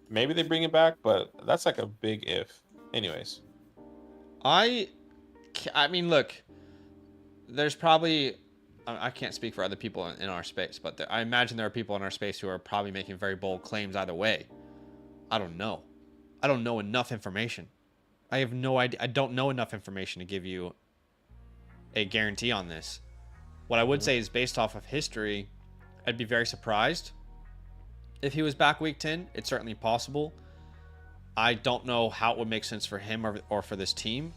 Maybe they bring him back, but that's like a big if. Anyways, I mean, look, there's probably, I can't speak for other people in our space, but I imagine there are people in our space who are probably making very bold claims either way. I don't know. I don't know enough information. I have no idea. I don't know enough information to give you a guarantee on this. What I would say is, based off of history, I'd be very surprised if he was back week 10. It's certainly possible. I don't know how it would make sense for him or for this team.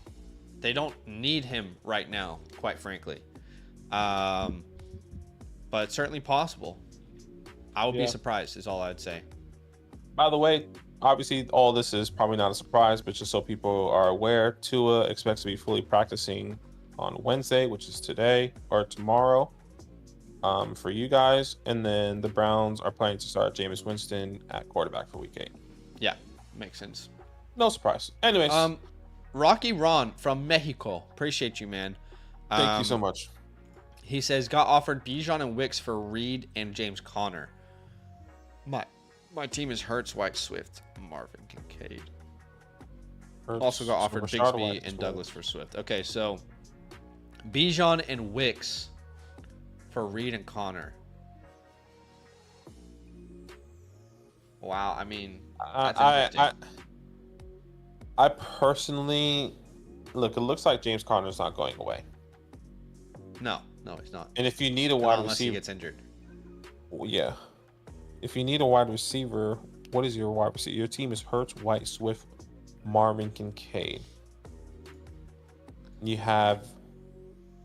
They don't need him right now, quite frankly. But it's certainly possible. I would be surprised, is all I'd say. by the way, obviously all this is probably not a surprise, but just so people are aware, Tua expects to be fully practicing on Wednesday, which is today or tomorrow, for you guys. And then the Browns are planning to start Jameis Winston at quarterback for week 8. Yeah, makes sense. No surprise. Anyways, Rocky Ron from Mexico. Appreciate you, man. thank you so much. He says, got offered Bijan and Wicks for Reed and James Conner. My team is Hurts, White, Swift, Marvin Kincaid. Also got offered Bigsby and Douglas for Swift. Okay, so Bijan and Wicks for Reed and Conner. Wow, I mean, that's interesting. I personally look. It looks like James Conner's not going away. No, he's not. And if you need a wide Unless he receiver, gets injured. yeah. If you need a wide receiver, what is your wide receiver? Your team is Hurts, White, Swift, Marvin Kincaid. You have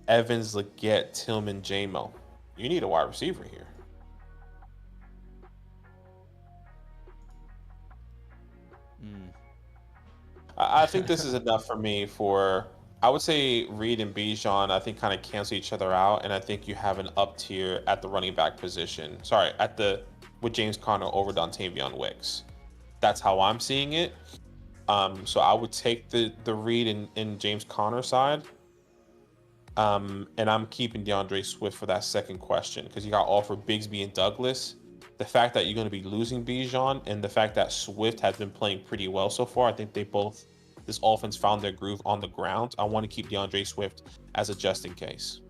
Evans, Leggett, Tillman, JMO. You need a wide receiver here. I think this is enough for me for, I would say Reed and Bijan, I think kind of cancel each other out. And I think you have an up tier at the running back position. Sorry, with James Conner over Dontavion Wicks. That's how I'm seeing it. So I would take the Reed and James Conner side. And I'm keeping DeAndre Swift for that second question because you got offered Bigsby and Douglas. The fact that you're going to be losing Bijan and the fact that Swift has been playing pretty well so far, I think this offense found their groove on the ground. I want to keep DeAndre Swift as a just in case.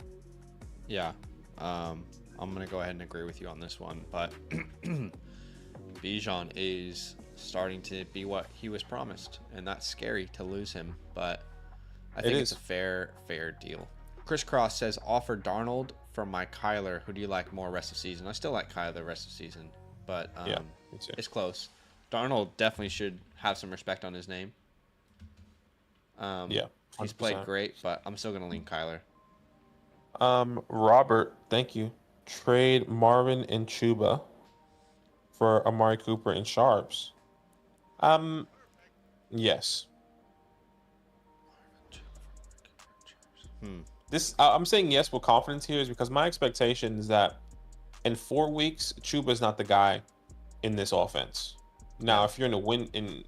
Yeah. I'm going to go ahead and agree with you on this one, but Bijan is starting to be what he was promised, and that's scary to lose him, but I think it's a fair deal. Chris Cross says, offer Darnold from my Kyler. Who do you like more rest of season? I still like Kyler rest of season, but it's close. Darnold definitely should have some respect on his name. 100%. He's played great, but I'm still going to lean Kyler. Robert, thank you. Trade Marvin and Chuba for Amari Cooper and Sharps. Yes. I'm saying yes with confidence here is because my expectation is that in 4 weeks, Chuba is not the guy in this offense. Now, if you're in a win in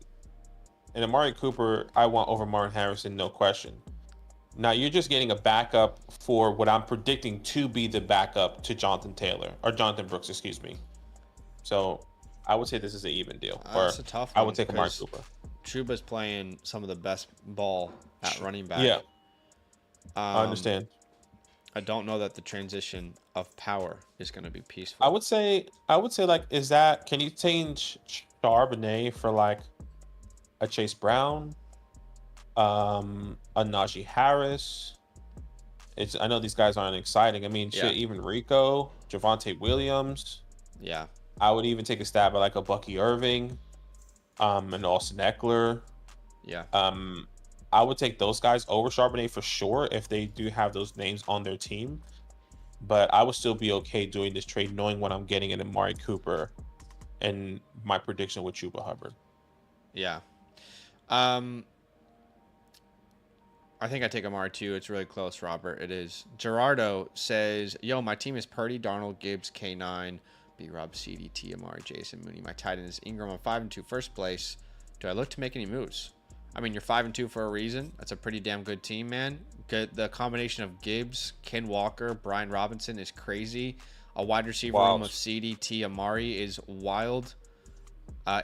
Amari Cooper, I want over Martin Harrison, no question. Now you're just getting a backup for what I'm predicting to be the backup to Jonathan Brooks, excuse me. So I would say this is an even deal. That's a tough one. I would take Amari Cooper. Chuba's playing some of the best ball at running back. Yeah. I understand. I don't know that the transition of power is going to be peaceful. I would say like, can you change Charbonnet for like a Chase Brown, a Najee Harris? I know these guys aren't exciting. I mean, even Rico, Javonte Williams. Yeah. I would even take a stab at like a Bucky Irving, an Austin Eckler. Yeah. I would take those guys over Charbonnet for sure if they do have those names on their team. But I would still be okay doing this trade knowing what I'm getting in Amari Cooper and my prediction with Chuba Hubbard. Yeah. I think I take Amari too. It's really close, Robert. It is. Gerardo says, yo, my team is Purdy, Darnold, Gibbs, K9, B-Rob, CDT, Amari, Jason, Mooney. My tight end is Ingram. I'm 5-2 first place. Do I look to make any moves? I mean, you're 5-2 for a reason. That's a pretty damn good team, man. The combination of Gibbs, Ken Walker, Brian Robinson is crazy. A wide receiver room of CDT, Amari is wild.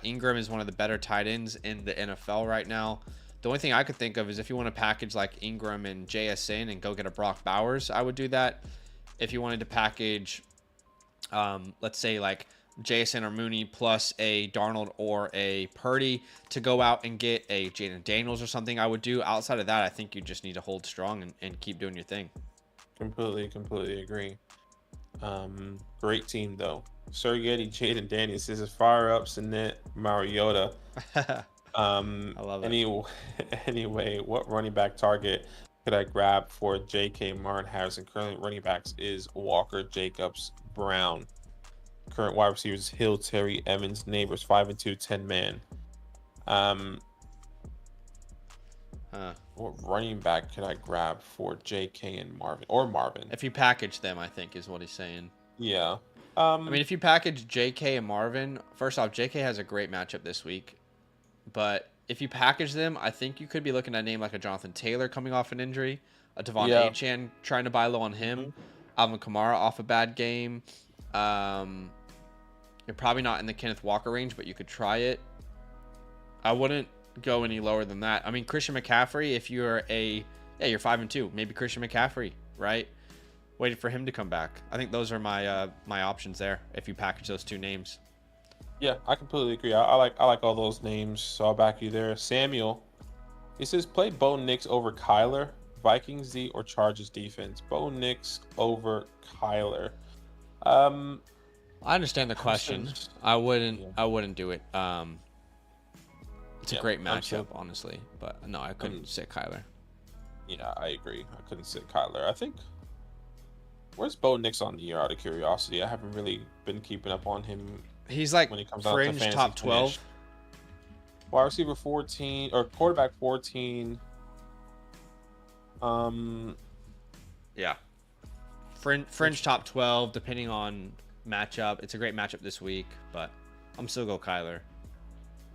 Ingram is one of the better tight ends in the NFL right now. The only thing I could think of is if you want to package like Ingram and JSN and go get a Brock Bowers, I would do that. If you wanted to package, let's say like JSN or Mooney plus a Darnold or a Purdy to go out and get a Jaden Daniels or something, I would do. Outside of that, I think you just need to hold strong and keep doing your thing. Completely agree. Great team though. Sergetti, Jaden Daniels. This is fire up Sinet Mariota. I love it. Anyway, what running back target could I grab for J.K. Martin Harrison? Current running backs is Walker, Jacobs, Brown. Current wide receivers Hill, Terry, Evans, Neighbors, 5-2, 10-man. What running back could I grab for J.K. and Marvin? If you package them, I think is what he's saying. Yeah. I mean, if you package J.K. and Marvin, first off, J.K. has a great matchup this week. But if you package them, I think you could be looking at a name like a Jonathan Taylor coming off an injury, a Devon Achane trying to buy low on him, Alvin Kamara off a bad game. You're probably not in the Kenneth Walker range, but you could try it. I wouldn't go any lower than that. I mean, Christian McCaffrey, if you're you're 5-2, maybe Christian McCaffrey, right? Waiting for him to come back. I think those are my my options there if you package those two names. Yeah, I completely agree. I like all those names, so I'll back you there. Samuel, he says play Bo Nix over Kyler, Vikings D or Chargers defense. Bo Nix over Kyler. I understand the question. I wouldn't do it. It's a great matchup, honestly, but no, I couldn't sit Kyler. Yeah, I agree. I couldn't sit Kyler. I think Where's Bo Nix on the year? Out of curiosity, I haven't really been keeping up on him He's like when it comes down to fringe fantasy top 12. finish. Wide receiver 14 or quarterback 14. Yeah. Fringe top 12, depending on matchup. It's a great matchup this week, but I'm still go Kyler.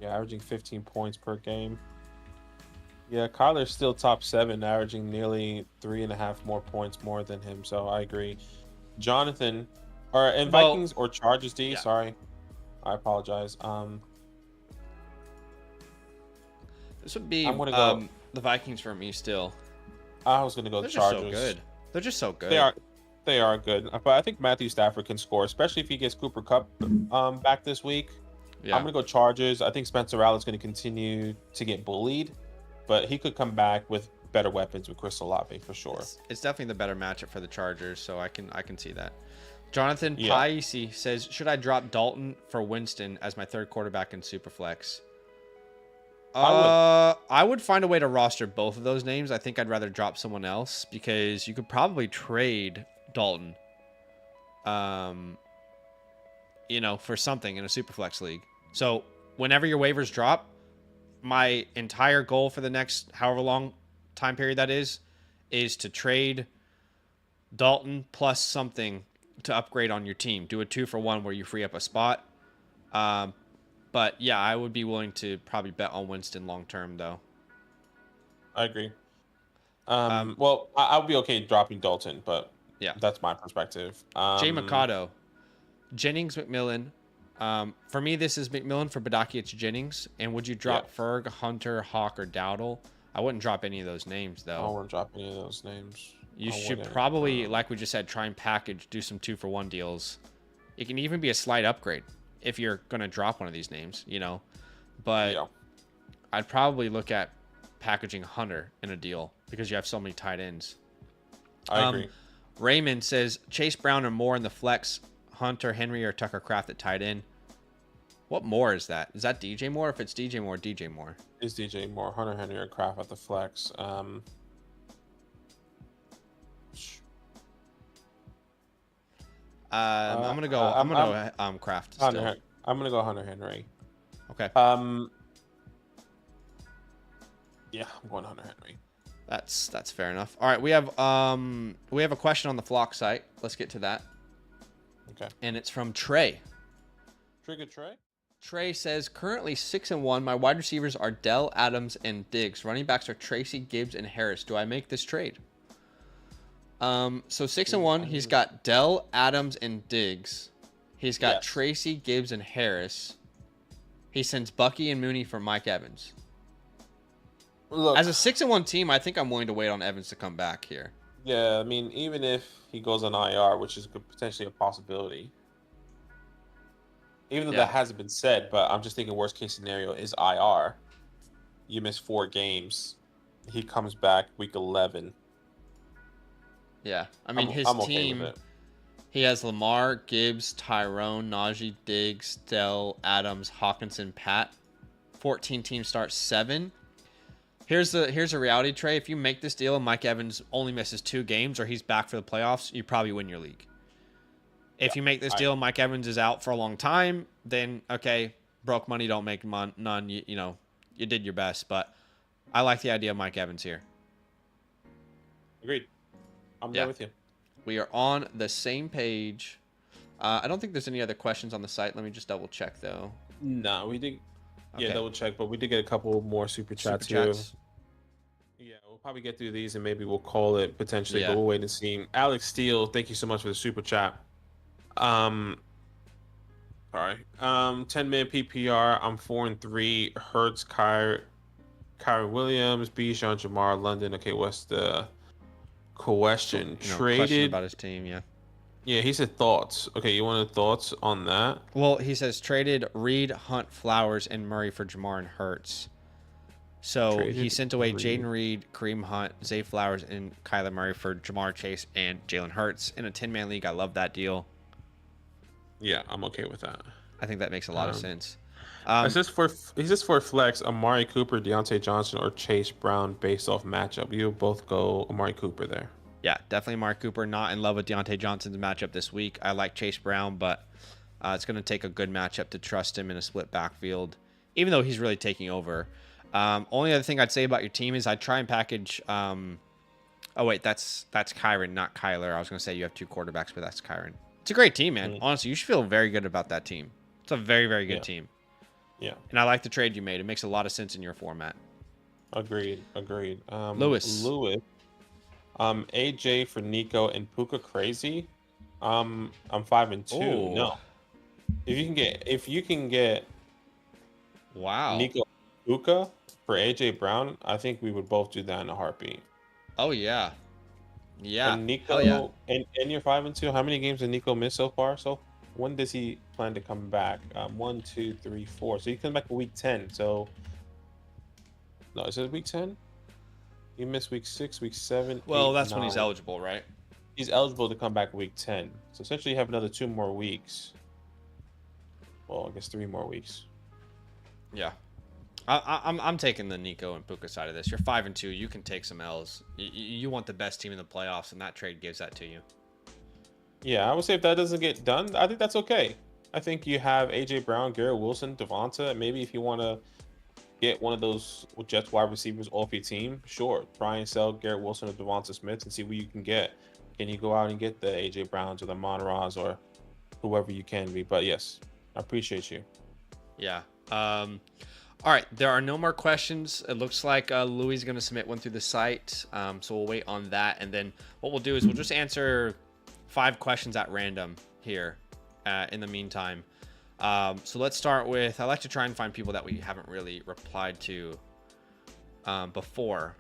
Yeah, averaging 15 points per game. Yeah, Kyler's still top 7, averaging nearly 3.5 more points more than him. So I agree. Jonathan, and Vikings or Chargers, D? Yeah. Sorry, I apologize. This would be I'm gonna go. The Vikings for me still. I was gonna go They're Chargers. just so good. They're just so good. They are good, but I think Matthew Stafford can score, especially if he gets Cooper Kupp back this week. Yeah. I'm gonna go Chargers. I think Spencer Rattler's gonna continue to get bullied, but he could come back with better weapons with Chris Olave for sure. It's definitely the better matchup for the Chargers, so I can see that. Jonathan Yeah. Paisi says, should I drop Dalton for Winston as my third quarterback in Superflex? I would find a way to roster both of those names. I think I'd rather drop someone else because you could probably trade Dalton, for something in a Superflex league. So whenever your waivers drop, my entire goal for the next however long time period that is to trade Dalton plus something to upgrade on your team. Do a 2-for-1 where you free up a spot. But yeah, I would be willing to probably bet on Winston long term, though. I agree. Well, I'll be okay dropping Dalton, but yeah, that's my perspective. Jay Mikado, Jennings, McMillan. For me, this is McMillan. For Badaki, it's Jennings. And would you drop Ferg, Hunter, Hawk, or Dowdle? I wouldn't drop any of those names, though. I wouldn't drop any of those names. You should probably, like we just said, try and package, do some 2-for-1 deals. It can even be a slight upgrade if you're going to drop one of these names, But I'd probably look at packaging Hunter in a deal because you have so many tight ends. I agree. Raymond says Chase Brown or Moore in the flex, Hunter, Henry, or Tucker Kraft at tight end. What Moore is that? Is that DJ Moore? If it's DJ Moore, DJ Moore. It's DJ Moore, Hunter, Henry, or Kraft at the flex. I'm gonna go. Kraft. Still. I'm gonna go Hunter Henry. Okay. Yeah, I'm going Hunter Henry. That's fair enough. All right, we have a question on the Flock site. Let's get to that. Okay. And it's from Trey. Trigger Trey. Trey says currently 6-1. My wide receivers are Dell, Adams, and Diggs. Running backs are Tracy, Gibbs, and Harris. Do I make this trade? So 6-1. He's got Dell, Adams, and Diggs. He's got Tracy, Gibbs, and Harris. He sends Bucky and Mooney for Mike Evans. Look, as a 6-1 team, I think I'm willing to wait on Evans to come back here. Yeah, I mean, even if he goes on IR, which is potentially a possibility, even though that hasn't been said, but I'm just thinking worst case scenario is IR. You miss 4 games. He comes back week 11. Yeah, I mean, his team, he has Lamar, Gibbs, Tyrone, Najee, Diggs, Dell, Adams, Hawkinson, Pat. 14 teams start 7. Here's a reality, Trey. If you make this deal and Mike Evans only misses 2 games or he's back for the playoffs, you probably win your league. If you make this deal and Mike Evans is out for a long time, then, okay, broke money, don't make none. You did your best. But I like the idea of Mike Evans here. Agreed. I'm there with you. We are on the same page. I don't think there's any other questions on the site. Let me just double check, though. No, we did. Yeah, double check. But we did get a couple more super chats here. Yeah, we'll probably get through these and maybe we'll call it potentially, but we'll wait and see. Alex Steele, thank you so much for the super chat. All right. 10-man PPR. I'm 4-3. Hurts, Kyrie Williams, Bijan, Jamar, London. Okay, what's the question? Traded about his team, Yeah, he said thoughts. Okay, you wanted thoughts on that? Well, he says traded Reed, Hunt, Flowers, and Murray for Jamar and Hurts. So he sent away Jaden Reed, Kareem Hunt, Zay Flowers, and Kyler Murray for Jamar Chase and Jalen Hurts in a 10-man league. I love that deal. Yeah, I'm okay with that. I think that makes a lot of sense. Is this for flex Amari Cooper, Deontay Johnson, or Chase Brown based off matchup? You both go Amari Cooper there. Yeah, definitely Mark Cooper. Not in love with Deontay Johnson's matchup this week. I like Chase Brown, but it's going to take a good matchup to trust him in a split backfield, even though he's really taking over. Only other thing I'd say about your team is I'd try and package. Oh wait, that's Kyron, not Kyler. I was going to say you have two quarterbacks, but that's Kyron. It's a great team, man. Honestly, you should feel very good about that team. It's a very, very good team. Yeah. And I like the trade you made. It makes a lot of sense in your format. Agreed. Lewis. AJ for Nico and Puka crazy. I'm 5-2. Ooh. No. If you can get Wow. Nico Puka for AJ Brown, I think we would both do that in a heartbeat. Oh yeah. Yeah. And Nico, yeah. and you're 5-2. How many games did Nico miss so far? So when does he plan to come back? 1, 2, 3, 4. So he comes back in week 10. So no, is it week 10? He missed week 6, week 7. Well, 8, that's 9. when he's eligible, right? He's eligible to come back week 10. So essentially, you have another 2 more weeks. Well, I guess 3 more weeks. Yeah. I'm taking the Nico and Puka side of this. You're 5-2. You can take some L's. You want the best team in the playoffs, and that trade gives that to you. Yeah, I would say if that doesn't get done, I think that's okay. I think you have AJ Brown, Garrett Wilson, Devonta. Maybe if you want to get one of those Jets wide receivers off your team, sure. Try and sell Garrett Wilson or Devonta Smith and see what you can get. Can you go out and get the AJ Browns or the Monroes or whoever you can be? But yes, I appreciate you. Yeah. All right, there are no more questions. It looks like Louis is going to submit one through the site, so we'll wait on that. And then what we'll do is we'll just answer 5 questions at random here in the meantime. So let's start with, I like to try and find people that we haven't really replied to before.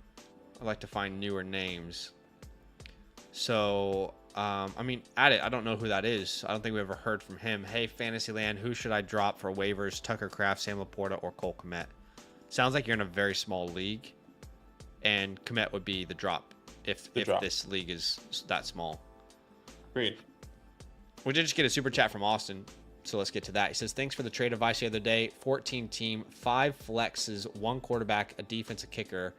I like to find newer names. So, I mean, I don't know who that is. I don't think we ever heard from him. Hey, Fantasyland, who should I drop for waivers? Tucker Kraft, Sam Laporta, or Cole Kmet? Sounds like you're in a very small league, and Kmet would be the drop if this league is that small. Great. We did just get a super chat from Austin, so let's get to that. He says, thanks for the trade advice the other day. 14 team, 5 flexes, 1 quarterback, a defensive kicker.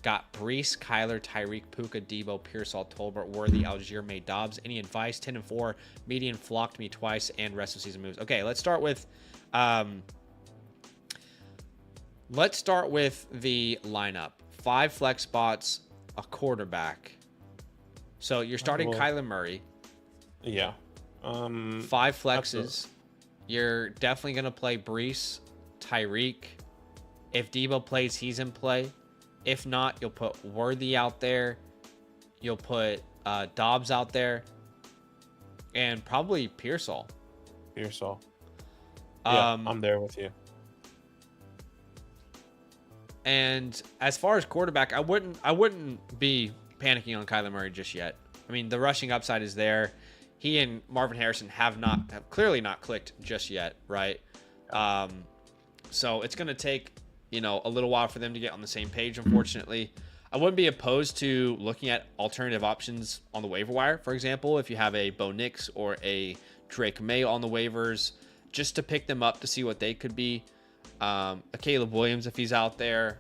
Got Brees, Kyler, Tyreek, Puka, Debo, Pearsall, Tolbert, Worthy, Algier, May, Dobbs. Any advice? 10-4, median flocked me twice, and rest of season moves. Okay, let's start with the lineup. 5 flex spots, a quarterback. So you're starting Kyler Murray. Yeah. 5 flexes. You're definitely gonna play Brees, Tyreek. If Debo plays, he's in play. If not, you'll put Worthy out there. You'll put Dobbs out there. And probably Pearsall. Yeah, I'm there with you. And as far as quarterback, I wouldn't be panicking on Kyler Murray just yet. I mean, the rushing upside is there. He and Marvin Harrison have clearly not clicked just yet, right? So it's going to take, a little while for them to get on the same page, unfortunately. I wouldn't be opposed to looking at alternative options on the waiver wire, for example, if you have a Bo Nix or a Drake May on the waivers, just to pick them up to see what they could be. A Caleb Williams, if he's out there,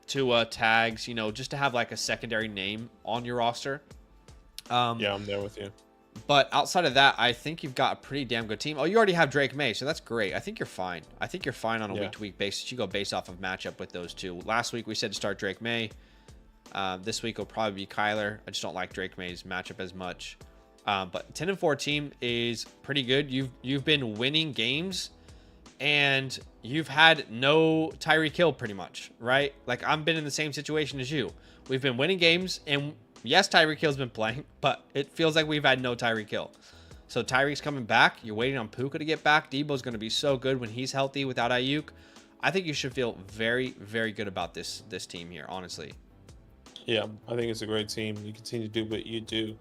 Tua, tags, just to have like a secondary name on your roster. Yeah, I'm there with you. But outside of that, I think you've got a pretty damn good team. Oh, you already have Drake May, so that's great. I think you're fine. I think you're fine on a week-to-week basis. You go based off of matchup with those two. Last week we said to start Drake May. This week will probably be Kyler. I just don't like Drake May's matchup as much. But 10-4 team is pretty good. You've been winning games, and you've had no Tyreek Hill pretty much, right? Like, I've been in the same situation as you. We've been winning games, and yes, Tyreek Hill's been playing, but it feels like we've had no Tyreek Hill. So Tyreek's coming back. You're waiting on Puka to get back. Debo's going to be so good when he's healthy without Ayuk. I think you should feel very, very good about this team here, honestly. Yeah, I think it's a great team. You continue to do what you do.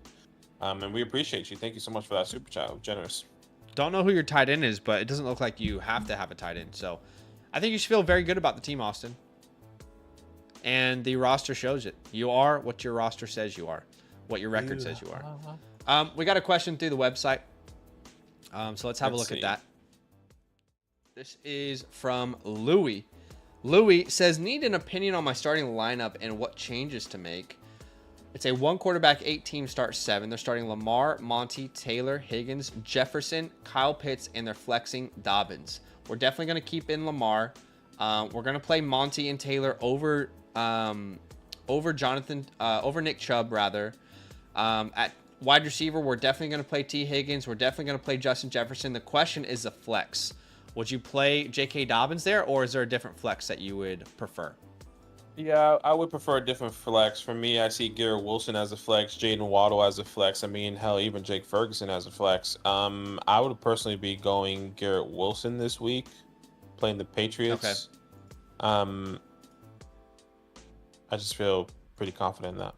And we appreciate you. Thank you so much for that super chat. Generous. Don't know who your tight end is, but it doesn't look like you have to have a tight end. So I think you should feel very good about the team, Austin. And the roster shows it. You are what your roster says you are, what your record says you are. We got a question through the website. So let's have a look at that. This is from Louis. Louis says, need an opinion on my starting lineup and what changes to make. It's a 1 quarterback, 8 team start 7. They're starting Lamar, Monty, Taylor, Higgins, Jefferson, Kyle Pitts, and they're flexing Dobbins. We're definitely going to keep in Lamar. We're going to play Monty and Taylor over Nick Chubb rather. At wide receiver, we're definitely going to play T. Higgins. We're definitely going to play Justin Jefferson. The question is the flex. Would you play J.K. Dobbins there, or is there a different flex that you would prefer? Yeah, I would prefer a different flex. For me, I see Garrett Wilson as a flex, Jaden Waddle as a flex. I mean, hell, even Jake Ferguson as a flex. I would personally be going Garrett Wilson this week, playing the Patriots. Okay. I just feel pretty confident in that.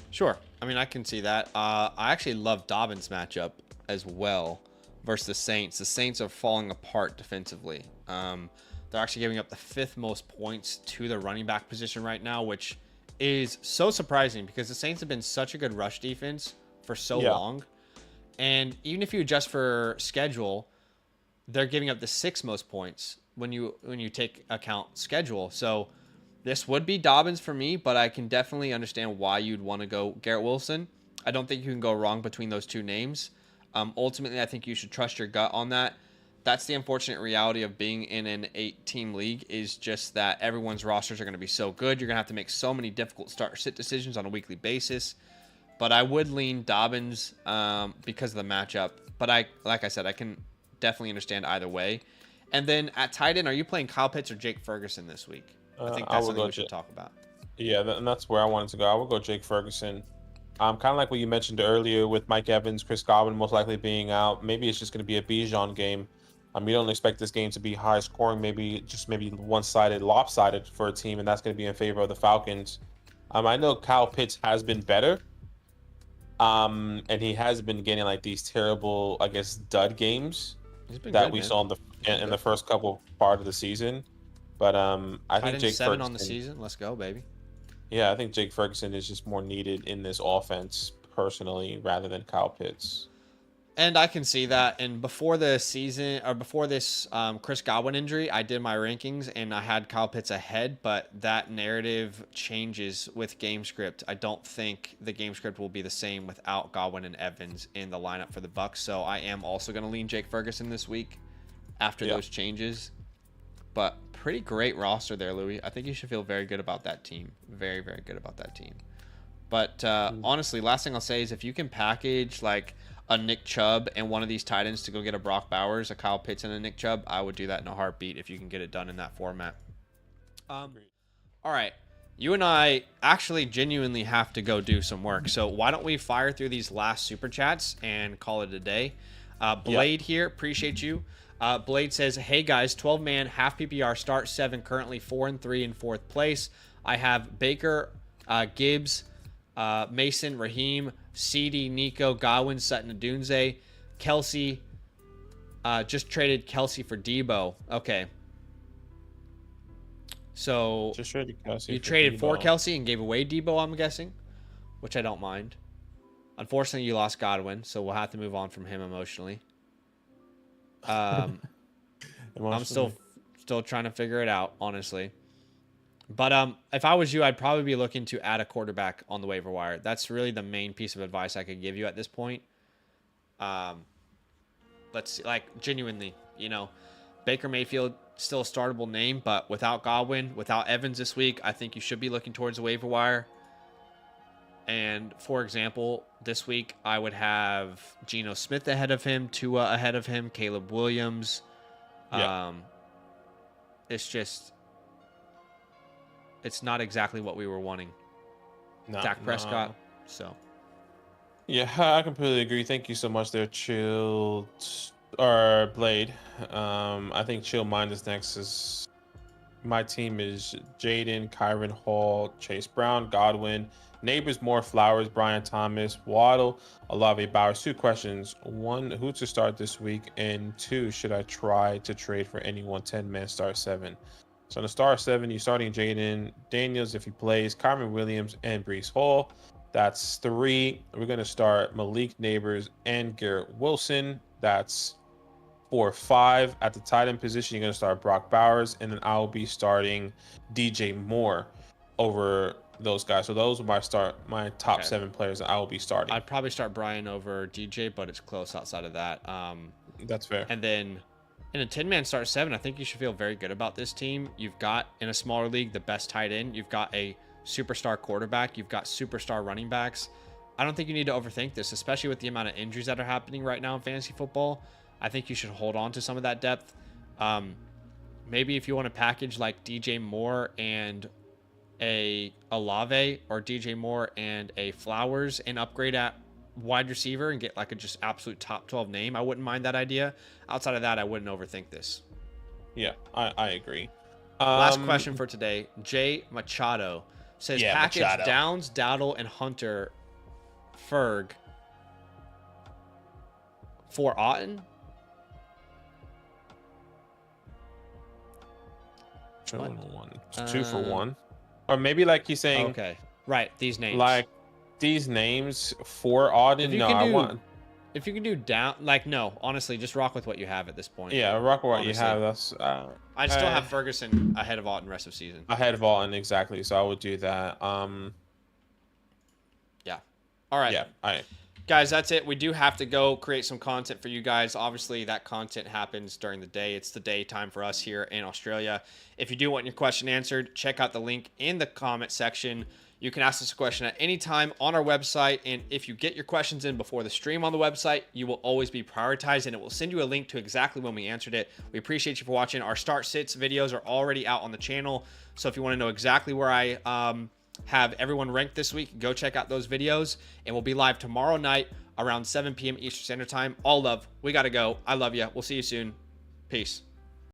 Sure. I mean, I can see that. I actually love Dobbins' matchup as well versus the Saints. The Saints are falling apart defensively. They're actually giving up the 5th most points to the running back position right now, which is so surprising because the Saints have been such a good rush defense for so long. And even if you adjust for schedule, they're giving up the 6th most points when you take account schedule. So this would be Dobbins for me, but I can definitely understand why you'd want to go Garrett Wilson. I don't think you can go wrong between those two names. Ultimately, I think you should trust your gut on that. That's the unfortunate reality of being in an 8-team league, is just that everyone's rosters are going to be so good. You're going to have to make so many difficult start-sit decisions on a weekly basis. But I would lean Dobbins because of the matchup. But like I said, I can definitely understand either way. And then at tight end, are you playing Kyle Pitts or Jake Ferguson this week? I think that's something we should talk about. Yeah, and that's where I wanted to go. I would go Jake Ferguson. Kind of like what you mentioned earlier with Mike Evans, Chris Godwin most likely being out. Maybe it's just going to be a Bijan game. We don't expect this game to be high scoring, maybe one-sided, lopsided for a team, and that's going to be in favor of the Falcons. I know Kyle Pitts has been better, and he has been getting like these terrible, I guess, dud games that we saw in the first couple part of the season. But I think Jake 7 Ferguson on the season. Let's go, baby. Yeah, I think Jake Ferguson is just more needed in this offense personally rather than Kyle Pitts. And I can see that. And before the season, or before this Chris Godwin injury, I did my rankings and I had Kyle Pitts ahead, but that narrative changes with game script. I don't think the game script will be the same without Godwin and Evans in the lineup for the Bucs. So I am also going to lean Jake Ferguson this week after those changes. But pretty great roster there, Louis. I think you should feel very good about that team. Very, very good about that team. But honestly, last thing I'll say is if you can package like a Nick Chubb and one of these tight ends to go get a Brock Bowers, a Kyle Pitts, and a Nick Chubb, I would do that in a heartbeat if you can get it done in that format. All right. You and I actually genuinely have to go do some work. So why don't we fire through these last super chats and call it a day? Blade here, appreciate you. Blade says, hey guys, 12-man, half PPR, start 7, currently 4-3 in 4th place. I have Baker, Gibbs, Mason, Raheem, CD, Nico, Godwin, Sutton, Adunze, Kelsey. Just traded Kelsey for Debo. Okay. So just traded Kelsey. You traded for Kelsey and gave away Debo, I'm guessing, which I don't mind. Unfortunately, you lost Godwin, so we'll have to move on from him emotionally. I'm still trying to figure it out, honestly. But if I was you, I'd probably be looking to add a quarterback on the waiver wire. That's really the main piece of advice I could give you at this point. Let's see, like genuinely, Baker Mayfield still a startable name, but without Godwin, without Evans this week, I think you should be looking towards the waiver wire. And for example, this week I would have Geno Smith ahead of him, Tua ahead of him, Caleb Williams. It's not exactly what we were wanting. Dak Prescott. So. Yeah, I completely agree. Thank you so much there, Chill or Blade. I think Chill Mind is next. My team is Jaden, Kyron Hall, Chase Brown, Godwin, Neighbors, Moore, Flowers, Brian Thomas, Waddle, Olave, Bowers. 2 questions. 1, who to start this week? And 2, should I try to trade for anyone 10-man start 7? So in the star 7, you're starting Jaden Daniels if he plays, Kyron Williams, and Breece Hall. That's 3. We're going to start Malik Neighbors and Garrett Wilson. That's 4, 5. At the tight end position, you're going to start Brock Bowers, and then I'll be starting DJ Moore over those guys. So those are my top Okay. 7 players that I will be starting. I'd probably start Brian over DJ, but it's close outside of that. That's fair. And then in a 10-man start 7, I think you should feel very good about this team. You've got, in a smaller league, the best tight end. You've got a superstar quarterback. You've got superstar running backs. I don't think you need to overthink this, especially with the amount of injuries that are happening right now in fantasy football. I think you should hold on to some of that depth. Maybe if you want to package like DJ Moore and a Olave, or DJ Moore and a Flowers, and upgrade at wide receiver and get like a just absolute top 12 name, I wouldn't mind that idea. Outside of that, I wouldn't overthink this. Yeah, I agree. Last question for today. Jay Machado says, package Machado. Downs, Dowdle, and Hunter Ferg for Otton. 2 for 1, or maybe like he's saying, Okay, right, these names. like these names for Auden. No, I want. If you can do down, like, no, honestly, just rock with what you have at this point. Yeah, rock with what honestly. you have. That's. I'd still have Ferguson ahead of Otton rest of season. Ahead of Alton, exactly. So I would do that. Yeah. All right. Yeah. All right. Guys, that's it. We do have to go create some content for you guys. Obviously, that content happens during the day. It's the daytime for us here in Australia. If you do want your question answered, check out the link in the comment section. You can ask us a question at any time on our website. And if you get your questions in before the stream on the website, you will always be prioritized, and it will send you a link to exactly when we answered it. We appreciate you for watching. Our start sits videos are already out on the channel. So if you want to know exactly where I have everyone ranked this week, go check out those videos, and we'll be live tomorrow night around 7 p.m. Eastern Standard Time. All love. We got to go. I love you. We'll see you soon. Peace.